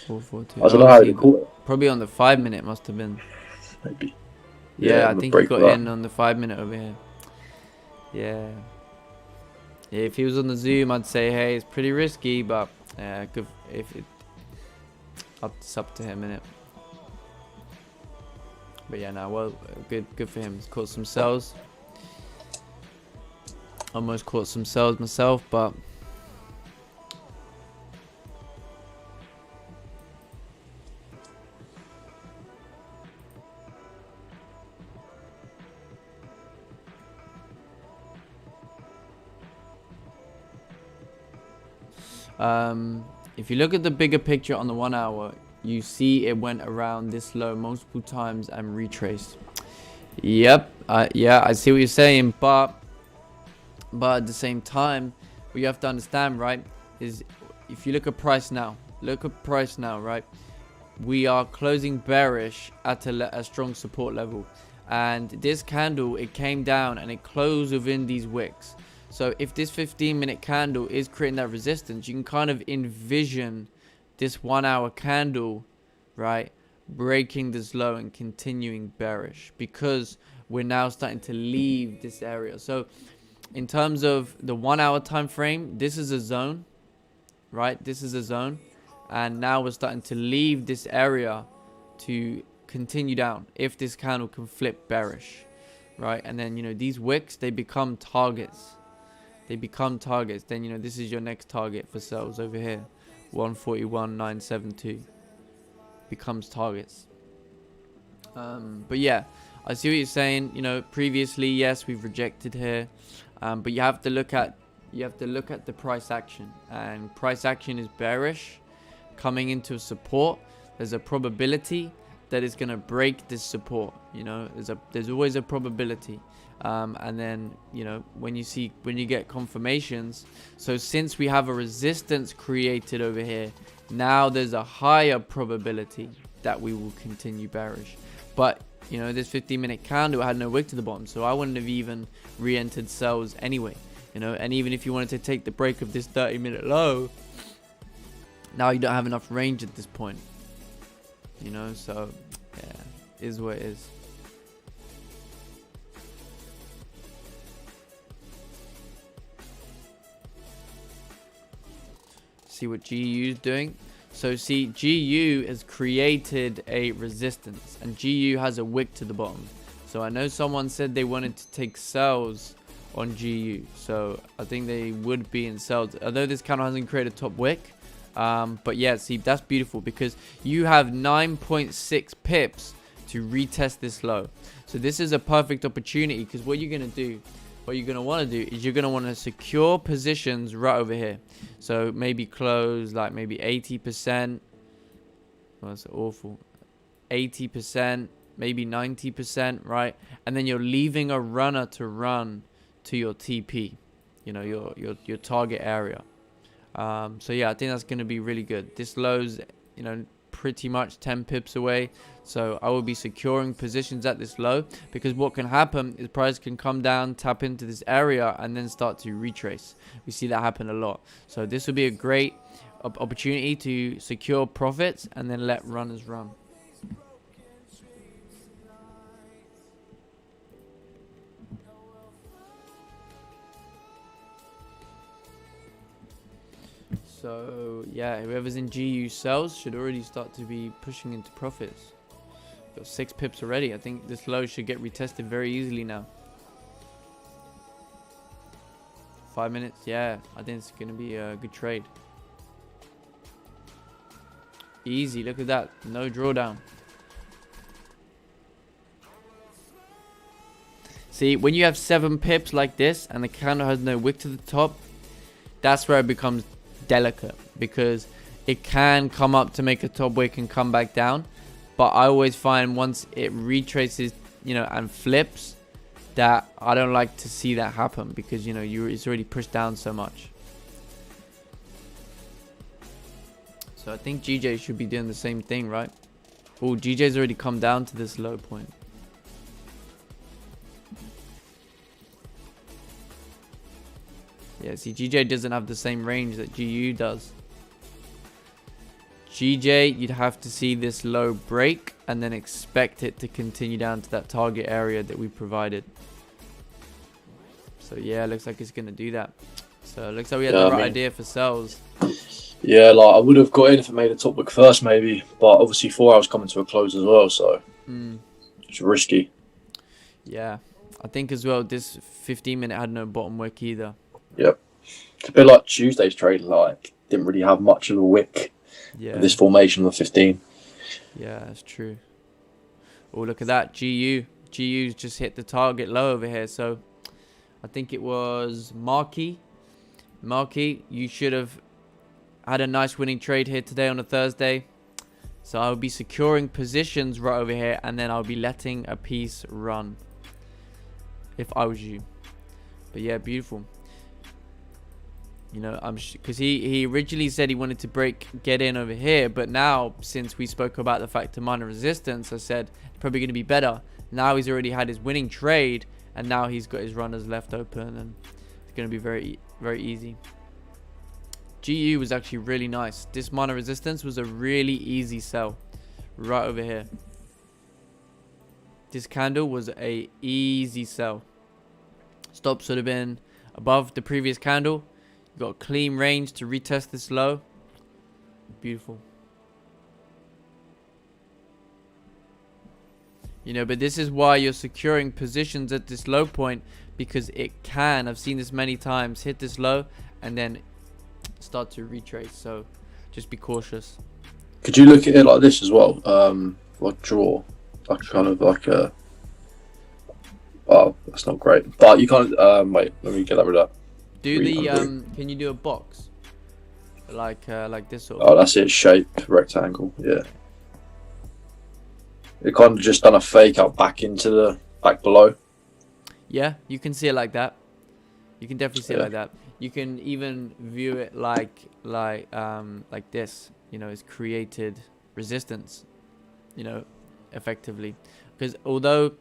442. I don't know how he caught it. Probably on the 5 minute must have been. Maybe. Yeah, I think he got in on the 5 minute over here. Yeah. Yeah, if he was on the Zoom, I'd say, hey, it's pretty risky, but good if it it's up to him, innit? But yeah, no, well, good for him. He's caught some sells. Almost caught some sells myself, but if you look at the bigger picture on the 1 hour, you see it went around this low multiple times and retraced. Yep, yeah, I see what you're saying, but at the same time, what you have to understand, right, is if you look at price now, right, we are closing bearish at a strong support level, and this candle, it came down and it closed within these wicks. So if this 15-minute candle is creating that resistance, you can kind of envision this 1 hour candle, right, breaking this low and continuing bearish, because we're now starting to leave this area. So in terms of the 1 hour time frame, this is a zone, right? This is a zone, and now we're starting to leave this area to continue down if this candle can flip bearish, right? And then, you know, these wicks, they become targets. Then, you know, this is your next target for sells over here. 141.972 becomes targets. But yeah, I see what you're saying. You know, previously, yes, we've rejected here, but you have to look at the price action, and price action is bearish, coming into a support. There's a probability that it's gonna break this support. You know, there's always a probability. And then, you know, when you get confirmations, so since we have a resistance created over here, now there's a higher probability that we will continue bearish. But, you know, this 15-minute candle had no wick to the bottom, so I wouldn't have even re-entered sells anyway, you know. And even if you wanted to take the break of this 30-minute low, now you don't have enough range at this point, you know. So yeah, is what it is. See what GU is doing. So see, GU has created a resistance, and GU has a wick to the bottom. So I know someone said they wanted to take sells on GU, so I think they would be in sells, although this candle hasn't created a top wick. But yeah, see, that's beautiful, because you have 9.6 pips to retest this low. So this is a perfect opportunity, because what you're going to do, what you're going to want to do is you're going to want to secure positions right over here. So maybe close like maybe 80%. Oh, that's awful. 80%, maybe 90%, right? And then you're leaving a runner to run to your TP, you know, your target area. So yeah, I think that's going to be really good. This low's, you know, pretty much 10 pips away. So I will be securing positions at this low, because what can happen is price can come down, tap into this area, and then start to retrace. We see that happen a lot. So this will be a great opportunity to secure profits and then let runners run. So yeah, whoever's in GU sells should already start to be pushing into profits. Got 6 pips already. I think this low should get retested very easily now. 5 minutes, yeah, I think it's gonna be a good trade. Easy, look at that, no drawdown. See, when you have 7 pips like this and the candle has no wick to the top, that's where it becomes delicate, because it can come up to make a top wick and come back down. But I always find once it retraces, you know, and flips, that I don't like to see that happen, because, you know, it's already pushed down so much. So I think GJ should be doing the same thing, right? Oh, GJ's already come down to this low point. Yeah, see, GJ doesn't have the same range that GU does. GJ, you'd have to see this low break and then expect it to continue down to that target area that we provided. So yeah, looks like it's going to do that. So it looks like we had the right idea for sells. Yeah, like I would have got in if it made a top wick first maybe, but obviously 4 hours coming to a close as well, so it's risky. Yeah, I think as well this 15-minute had no bottom wick either. Yep. It's a bit like Tuesday's trade, like didn't really have much of a wick with this formation of 15. Yeah, that's true. Oh, look at that. GU's just hit the target low over here. So I think it was Marky. Marky, you should have had a nice winning trade here today on a Thursday. So I'll be securing positions right over here, and then I'll be letting a piece run if I was you. But yeah, beautiful. You know, because he originally said he wanted to get in over here, but now since we spoke about the fact of minor resistance, I said it's probably going to be better. Now he's already had his winning trade, and now he's got his runners left open, and it's going to be very, very easy. GU was actually really nice. This minor resistance was a really easy sell right over here. This candle was a easy sell. Stops would have been above the previous candle. You've got a clean range to retest this low. Beautiful. You know, but this is why you're securing positions at this low point, because it can, I've seen this many times, hit this low and then start to retrace. So just be cautious. Could you look at it like this as well? Like draw, like kind of like a. Oh, that's not great. But you can't. Wait, let me get that rid of that. Do the can you do a box like this sort of? Oh, that's it. Shape rectangle. Yeah. It kind of just done a fake out back into the back below. Yeah, you can see it like that. You can definitely see it like that. You can even view it like this. You know, it's created resistance. You know, effectively, because although,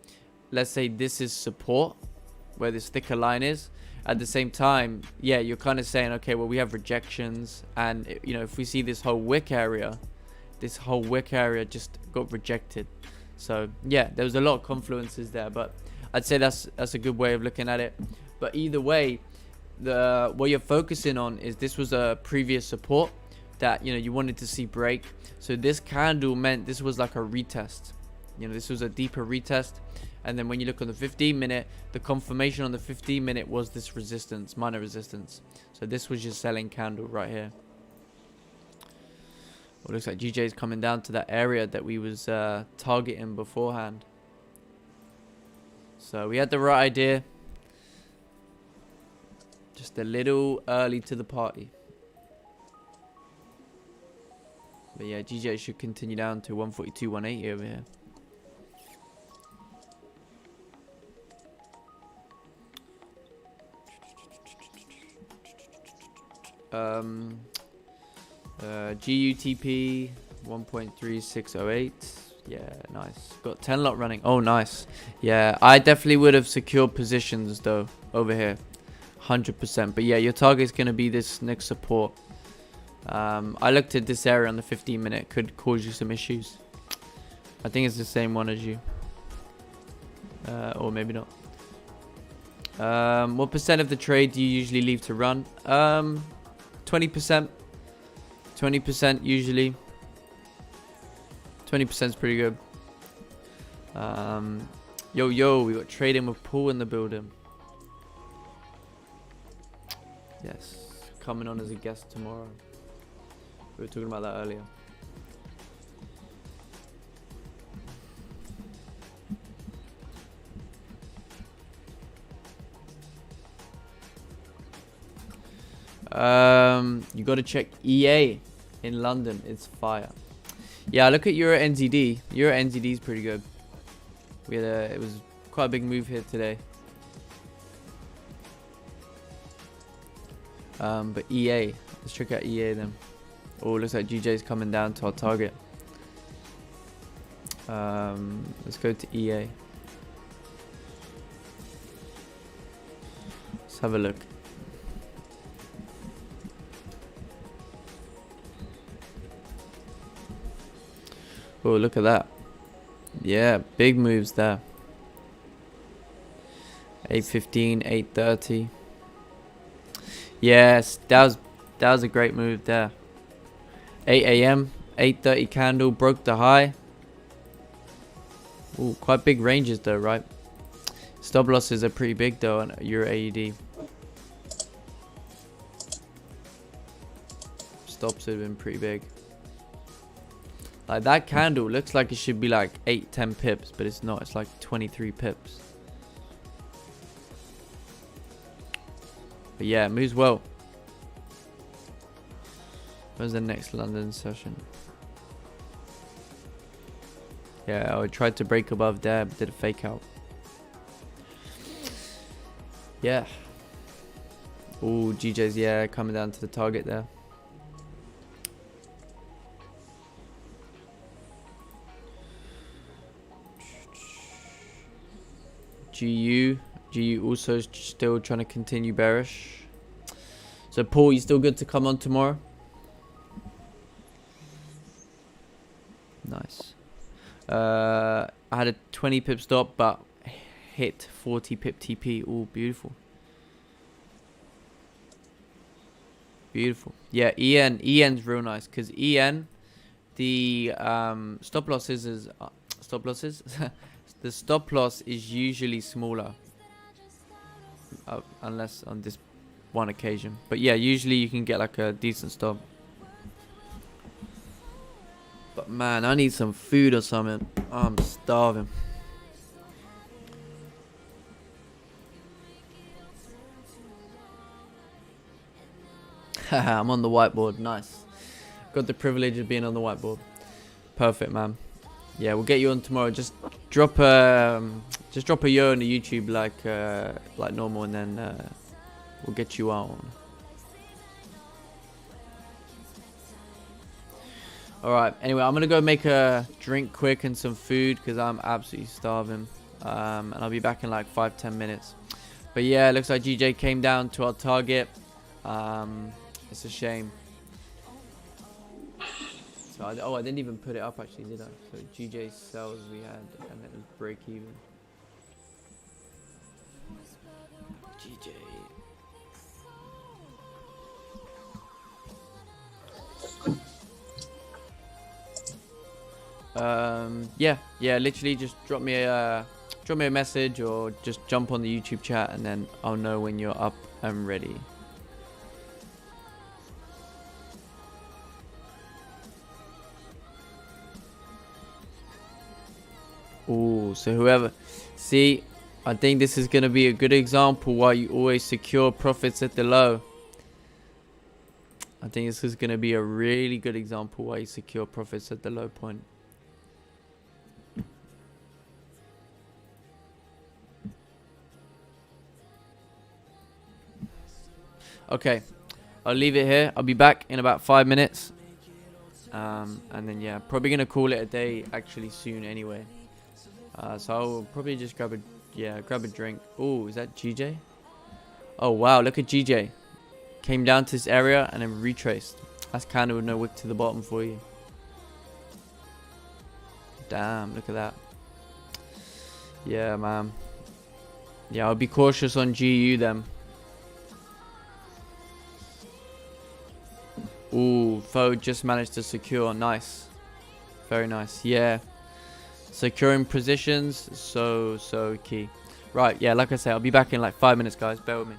let's say this is support, where this thicker line is. At the same time, yeah, you're kind of saying, okay, well, we have rejections, and you know, if we see this whole wick area just got rejected. So yeah, there was a lot of confluences there, but I'd say that's a good way of looking at it. But either way, what you're focusing on is this was a previous support that, you know, you wanted to see break. So this candle meant this was like a retest. You know, this was a deeper retest. And then when you look on the 15-minute, the confirmation on the 15-minute was this resistance, minor resistance. So this was your selling candle right here. Well, looks like GJ is coming down to that area that we was targeting beforehand. So we had the right idea. Just a little early to the party. But yeah, GJ should continue down to 142, 180 over here. GUTP, 1.3608. Yeah, nice. Got 10 lot running. Oh, nice. Yeah, I definitely would have secured positions though over here. 100%. But yeah, your target's going to be this next support. I looked at this area on the 15-minute. Could cause you some issues. I think it's the same one as you. Or maybe not. What percent of the trade do you usually leave to run? 20%. 20% usually. 20% is pretty good. Yo, we got trading with Paul in the building. Yes, coming on as a guest tomorrow. We were talking about that earlier. You got to check EA in London. It's fire. Yeah, look at Euro NZD. Euro NZD is pretty good. We had it was quite a big move here today. But EA, let's check out EA then. Oh, looks like GJ's coming down to our target. Let's go to EA. Let's have a look. Oh, look at that. Yeah, big moves there. 8.15, 8.30. Yes, that was a great move there. 8 a.m., 8.30 candle, broke the high. Ooh, quite big ranges though, right? Stop losses are pretty big though on Euro AED. Stops have been pretty big. Like that candle looks like it should be like 8-10 pips, but it's not. It's like 23 pips. But yeah, it moves well. Where's the next London session? Yeah, I tried to break above there, but did a fake out. Yeah. Ooh, GJ's, yeah, coming down to the target there. GU also still trying to continue bearish. So Paul, you still good to come on tomorrow? Nice. I had a 20 pip stop, but hit 40 pip TP. All beautiful. Beautiful. Yeah, EN's real nice because EN, the stop losses is stop losses. The stop loss is usually smaller, unless on this one occasion. But yeah, usually you can get like a decent stop. But man, I need some food or something. I'm starving. Haha, I'm on the whiteboard. Nice. Got the privilege of being on the whiteboard. Perfect, man. Yeah, we'll get you on tomorrow. Just drop a yo on the YouTube like normal, and then we'll get you on. All right. Anyway, I'm gonna go make a drink quick and some food because I'm absolutely starving. And I'll be back in like 5-10 minutes. But yeah, it looks like GJ came down to our target. It's a shame. So I didn't even put it up actually, did I? So GJ sells we had, and it was break even. GJ. Yeah, literally just drop me a message or just jump on the YouTube chat, and then I'll know when you're up and ready. Ooh, so whoever, see, I think this is going to be a good example why you always secure profits at the low. I think this is going to be a really good example why you secure profits at the low point. Okay, I'll leave it here. I'll be back in about 5 minutes. And then yeah, probably gonna call it a day actually soon anyway. So I'll probably just grab a drink. Oh, is that GJ? Oh wow, look at GJ. Came down to this area and then retraced. That's kind of no wick to the bottom for you. Damn, look at that. Yeah, man. Yeah, I'll be cautious on GU then. Ooh, foe just managed to secure. Nice. Very nice. Yeah. Securing positions, so key. Right, yeah, like I said, I'll be back in like 5 minutes, guys. Bear with me.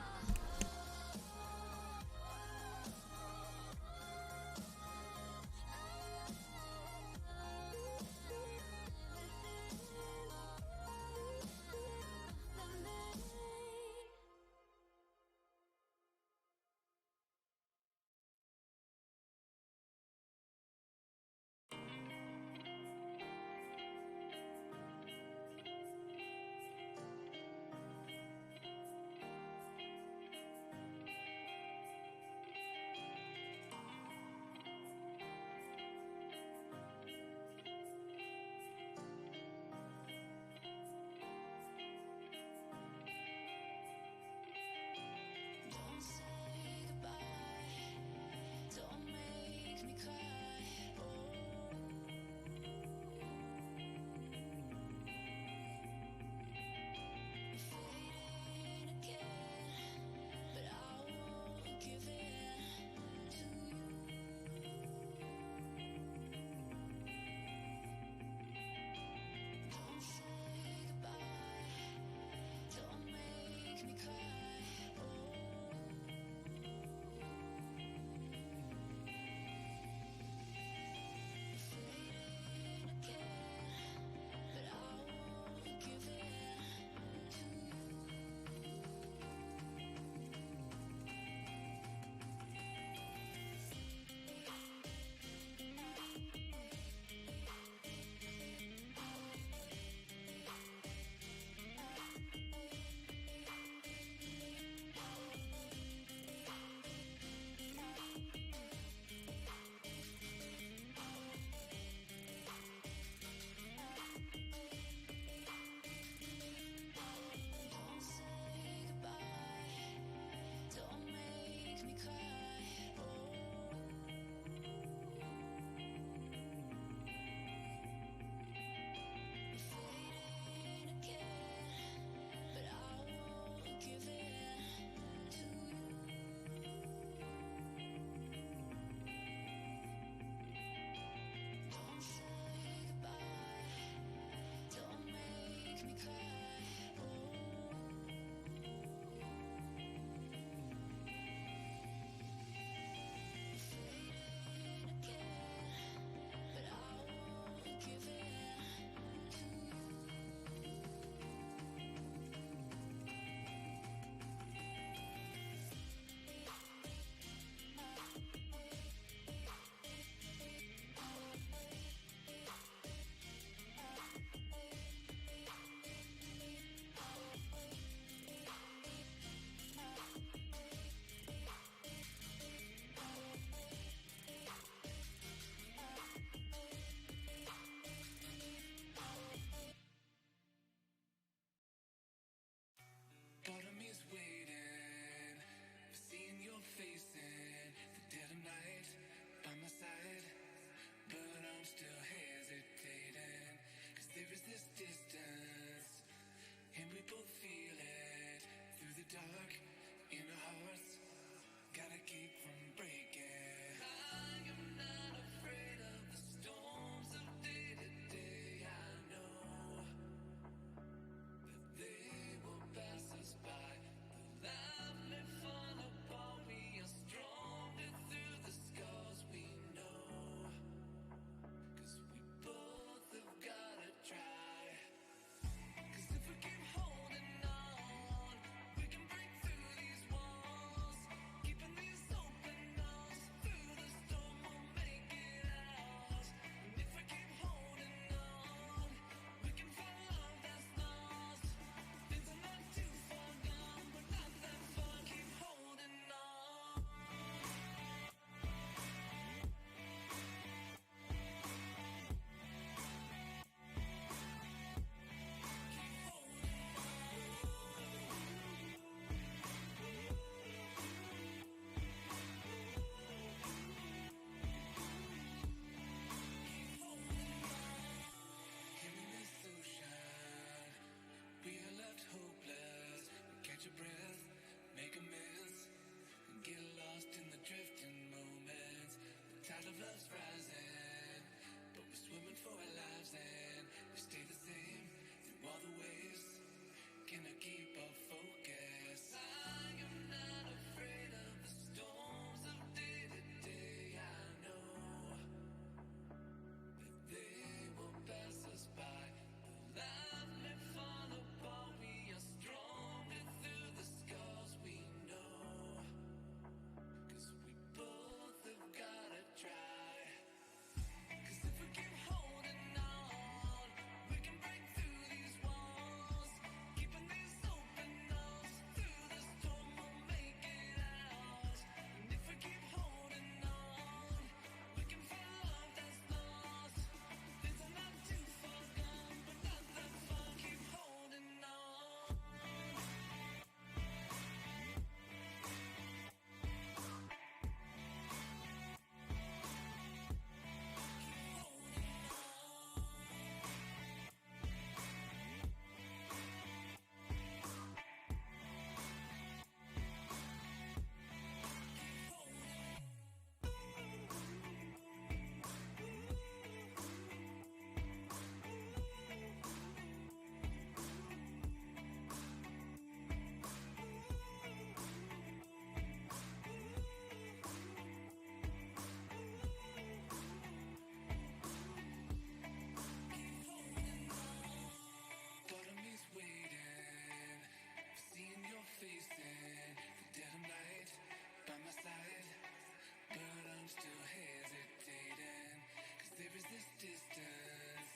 still hesitating, 'cause there is this distance,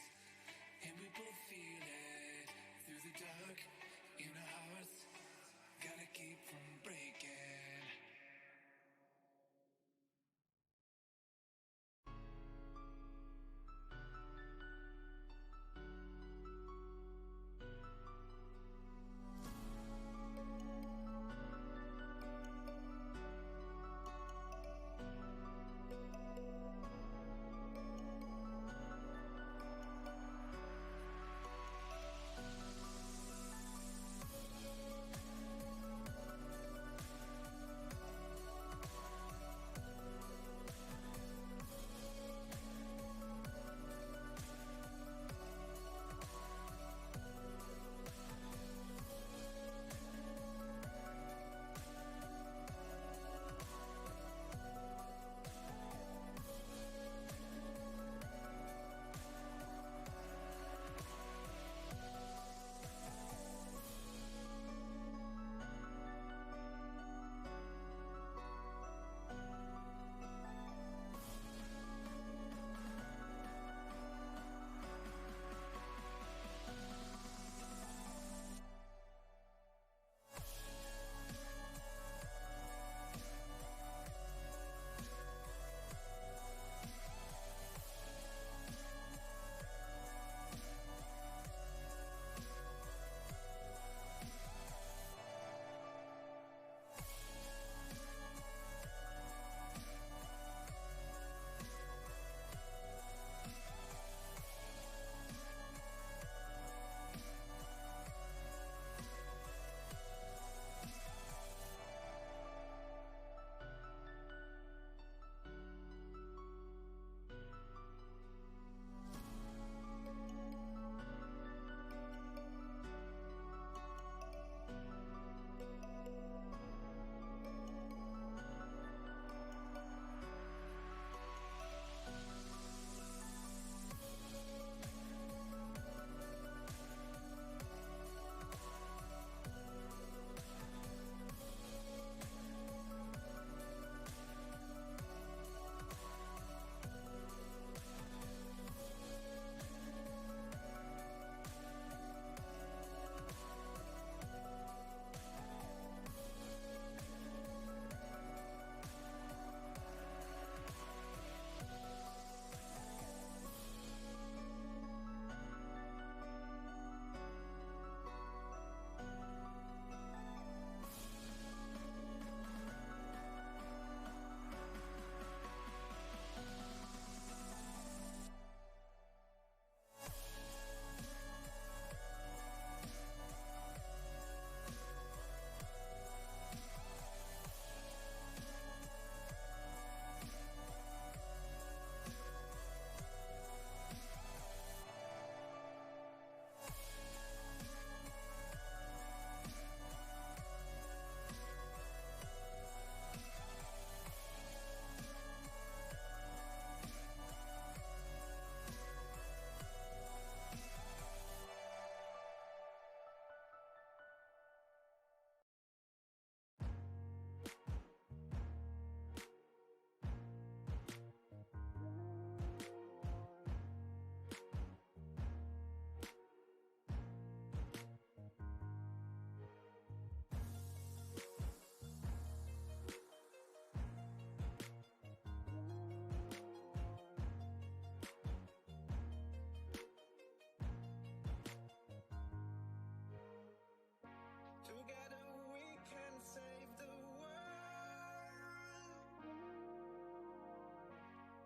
and we both feel it through the dark in our hearts. Gotta keep from breaking.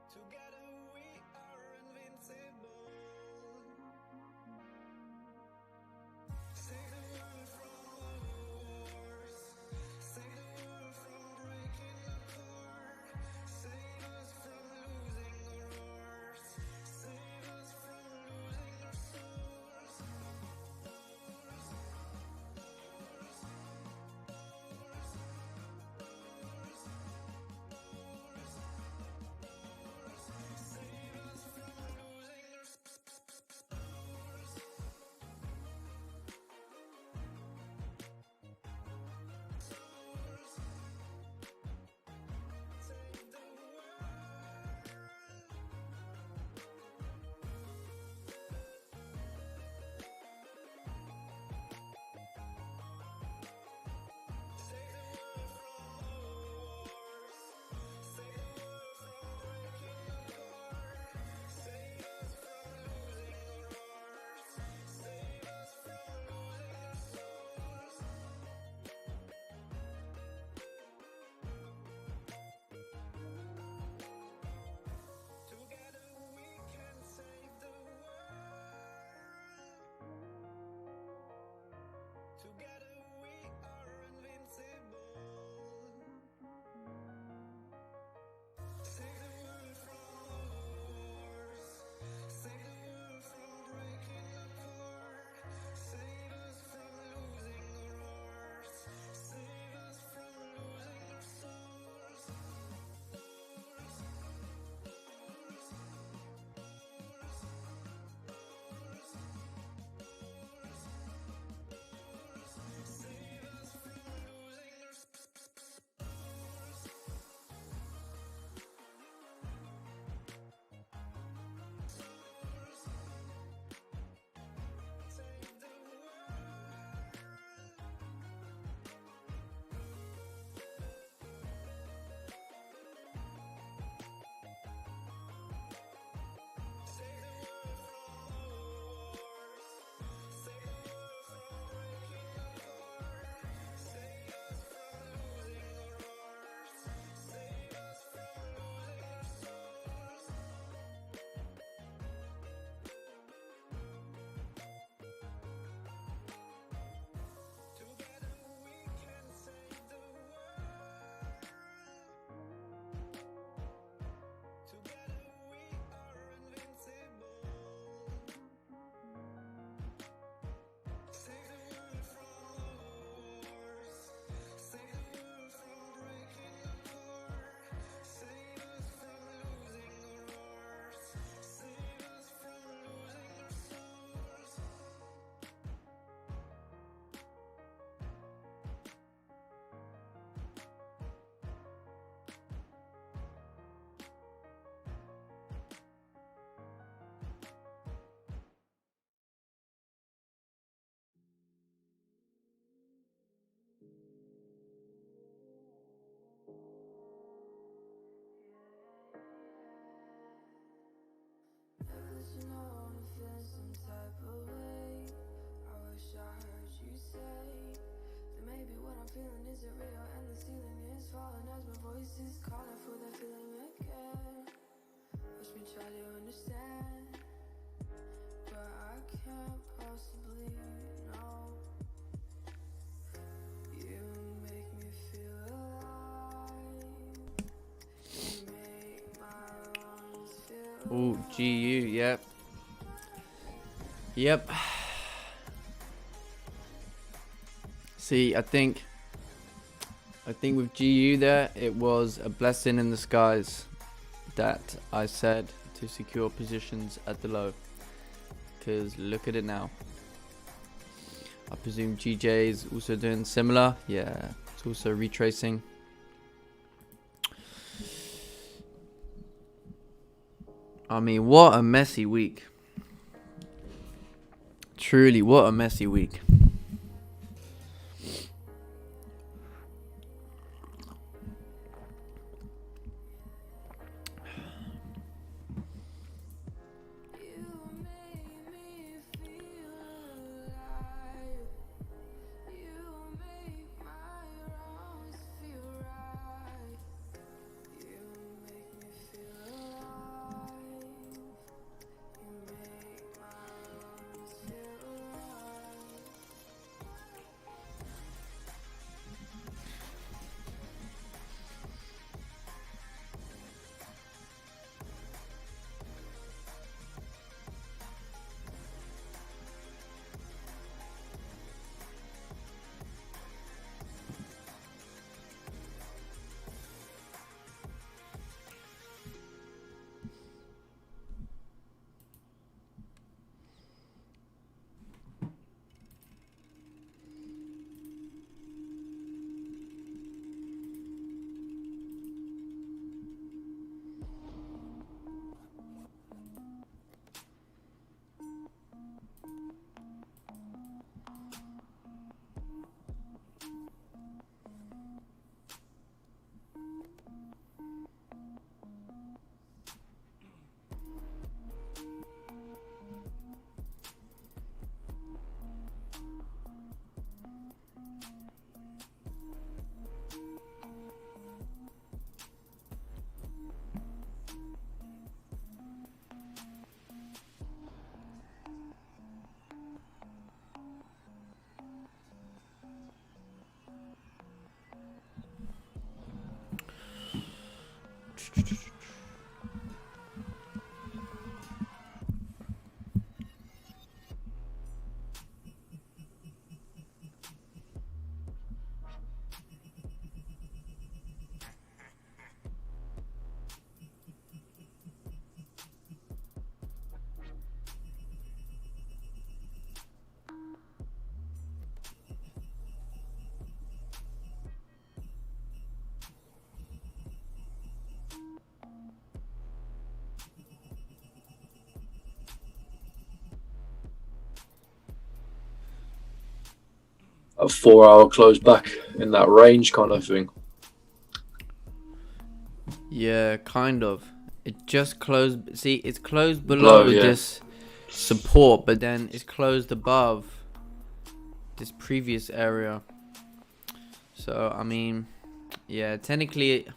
Together we are invincible. Save the world from wars. Save the world from breaking apart. Save us from losing our hearts. Save us from losing our souls. say that maybe what I'm feeling isn't real and the ceiling is falling as my voice is calling for that feeling again. Watch me try to understand, but I can't possibly know. You make me feel alive. You make my lungs feel Ooh, GU, yep. Yep. See, I think with GU there, it was a blessing in disguise that I said to secure positions at the low. Because look at it now. I presume GJ is also doing similar. Yeah, it's also retracing. I mean, what a messy week. Truly, what a messy week. A 4 hour close back in that range kind of thing. Yeah, kind of. It just closed. See, it's closed below this support, but then it's closed above this previous area. So, I mean, yeah, technically,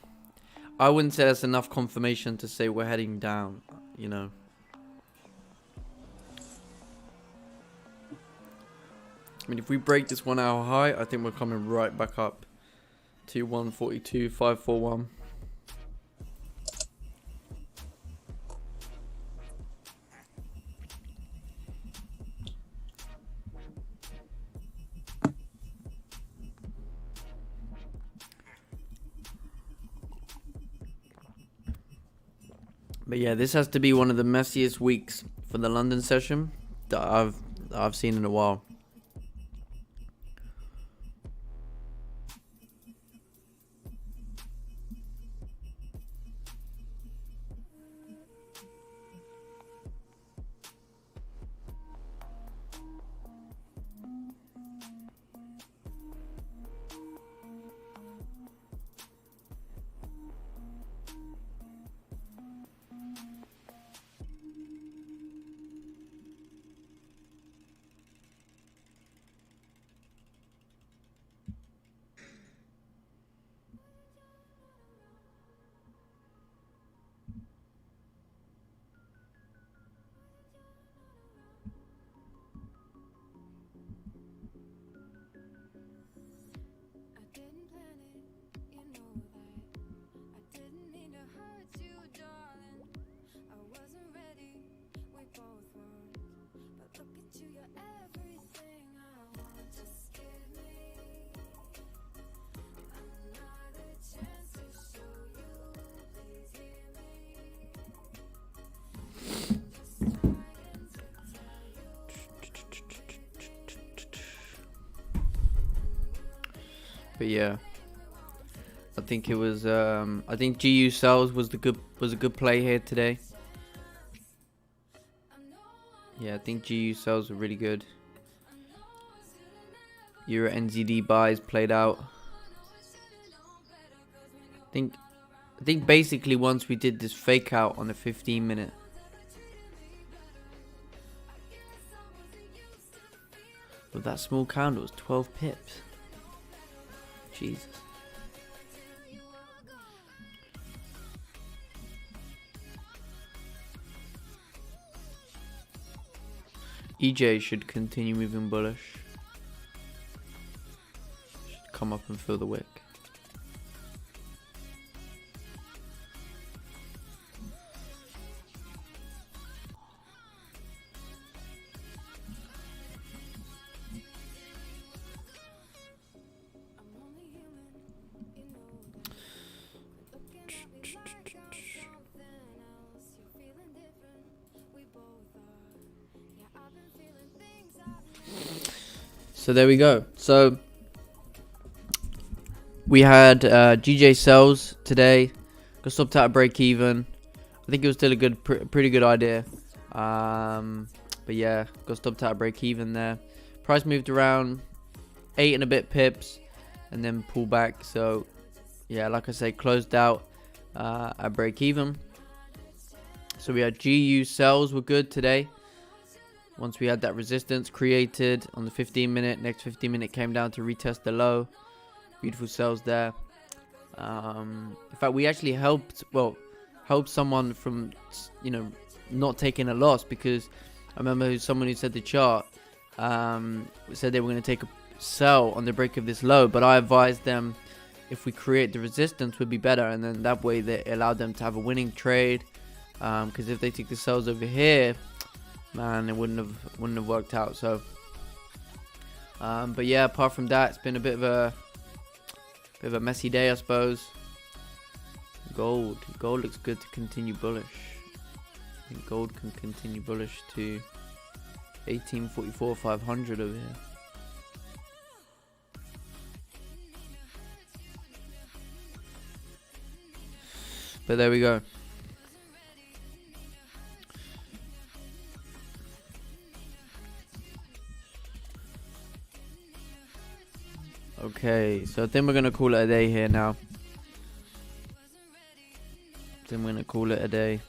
I wouldn't say that's enough confirmation to say we're heading down, you know. I mean, if we break this 1 hour high, I think we're coming right back up to 142.541. But yeah, this has to be one of the messiest weeks for the London session that I've seen in a while. But yeah, I think it was. I think GU Cells was a good play here today. Yeah, I think GU Cells were really good. Euro NZD buys played out. I think basically once we did this fake out on the 15-minute. But that small candle was 12 pips. Jesus. EJ should continue moving bullish. Should come up and fill the wick. So there we go. So we had GJ Cells today. Got stopped out at break even. I think it was still a good, pretty good idea. But yeah, got stopped out at break even there. Price moved around 8 and a bit pips, and then pulled back. So yeah, like I say, closed out at break even. So we had GU Cells were good today. Once we had that resistance created on the 15-minute, next 15-minute came down to retest the low. Beautiful sells there. In fact, we actually helped someone from, not taking a loss, because I remember someone who said the chart said they were going to take a sell on the break of this low, but I advised them if we create the resistance would be better, and then that way they allowed them to have a winning trade. Because if they take the sells over here, man, it wouldn't have worked out. So but yeah, apart from that, it's been a bit of a messy day, I suppose. Gold looks good to continue bullish. I think gold can continue bullish to 1844 500 over here. But there we go. Okay, so I think we're gonna call it a day here now. Then we're gonna call it a day.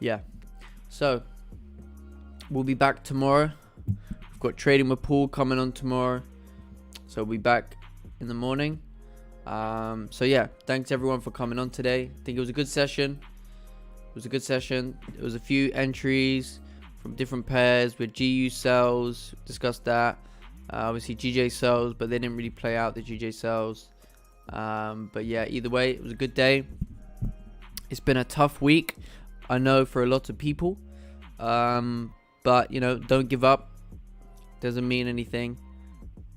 Yeah, so we'll be back tomorrow. We've got trading with Paul coming on tomorrow, so we'll be back in the morning. So yeah, thanks everyone for coming on today. I think it was a good session. There was a few entries from different pairs with GU cells. Discussed that. Obviously GJ cells, but they didn't really play out the GJ cells. But yeah, either way, it was a good day. It's been a tough week, I know, for a lot of people, but don't give up. Doesn't mean anything.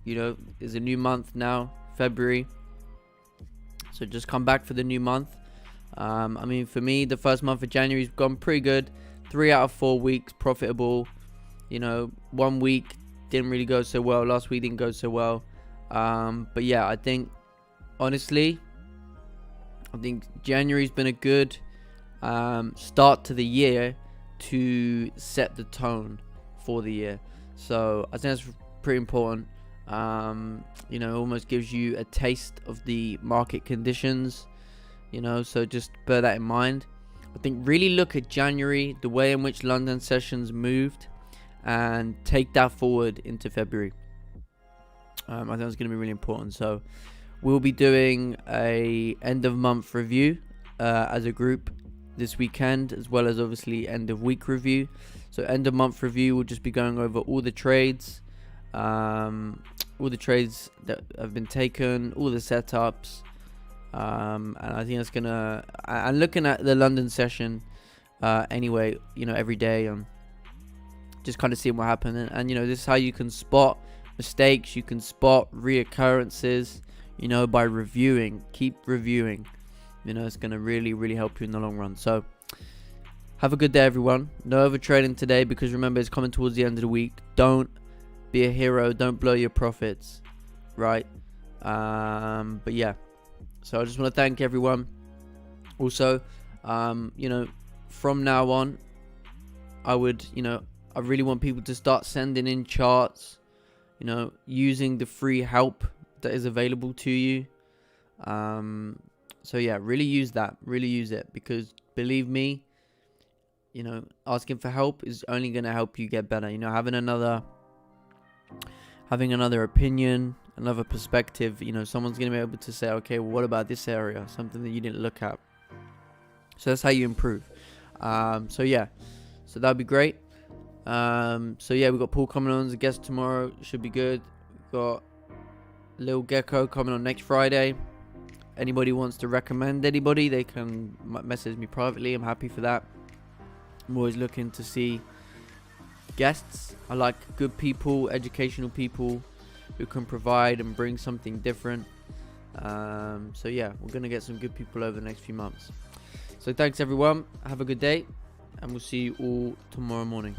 There's a new month now, February, so just come back for the new month. I mean, for me, the first month of January's gone pretty good. 3 out of 4 weeks profitable. 1 week didn't really go so well. Last week didn't go so well. But yeah, I think January's been a good start to the year to set the tone for the year. So I think that's pretty important. It almost gives you a taste of the market conditions, so just bear that in mind. I think really look at January, the way in which London sessions moved, and take that forward into February. I think it's going to be really important. So we'll be doing a end of month review as a group this weekend, as well as obviously end of week review. So end of month review, we'll just be going over all the trades, all the trades that have been taken, all the setups, and I think that's gonna. And looking at the London session, anyway, you know, every day, just kind of seeing what happened, and you know, this is how you can spot mistakes, you can spot reoccurrences, you know, by reviewing. Keep reviewing. You know, it's gonna really help you in the long run. So have a good day, everyone. No overtrading today, because remember, it's coming towards the end of the week. Don't be a hero, don't blow your profits, right? But yeah, so I just want to thank everyone. Also, you know, from now on, I really want people to start sending in charts, you know, using the free help that is available to you. So yeah, really use it, because believe me, you know, asking for help is only going to help you get better. You know, having another opinion, another perspective, you know, someone's going to be able to say, okay, well, what about this area, something that you didn't look at. So that's how you improve. So yeah, so that'd be great. So yeah, we've got Paul coming on as a guest tomorrow, should be good. We've got Lil Gecko coming on next Friday. Anybody wants to recommend anybody, they can message me privately. I'm happy for that. I'm always looking to see guests. I like good people, educational people who can provide and bring something different. So yeah, we're going to get some good people over the next few months. So thanks everyone, have a good day, and we'll see you all tomorrow morning.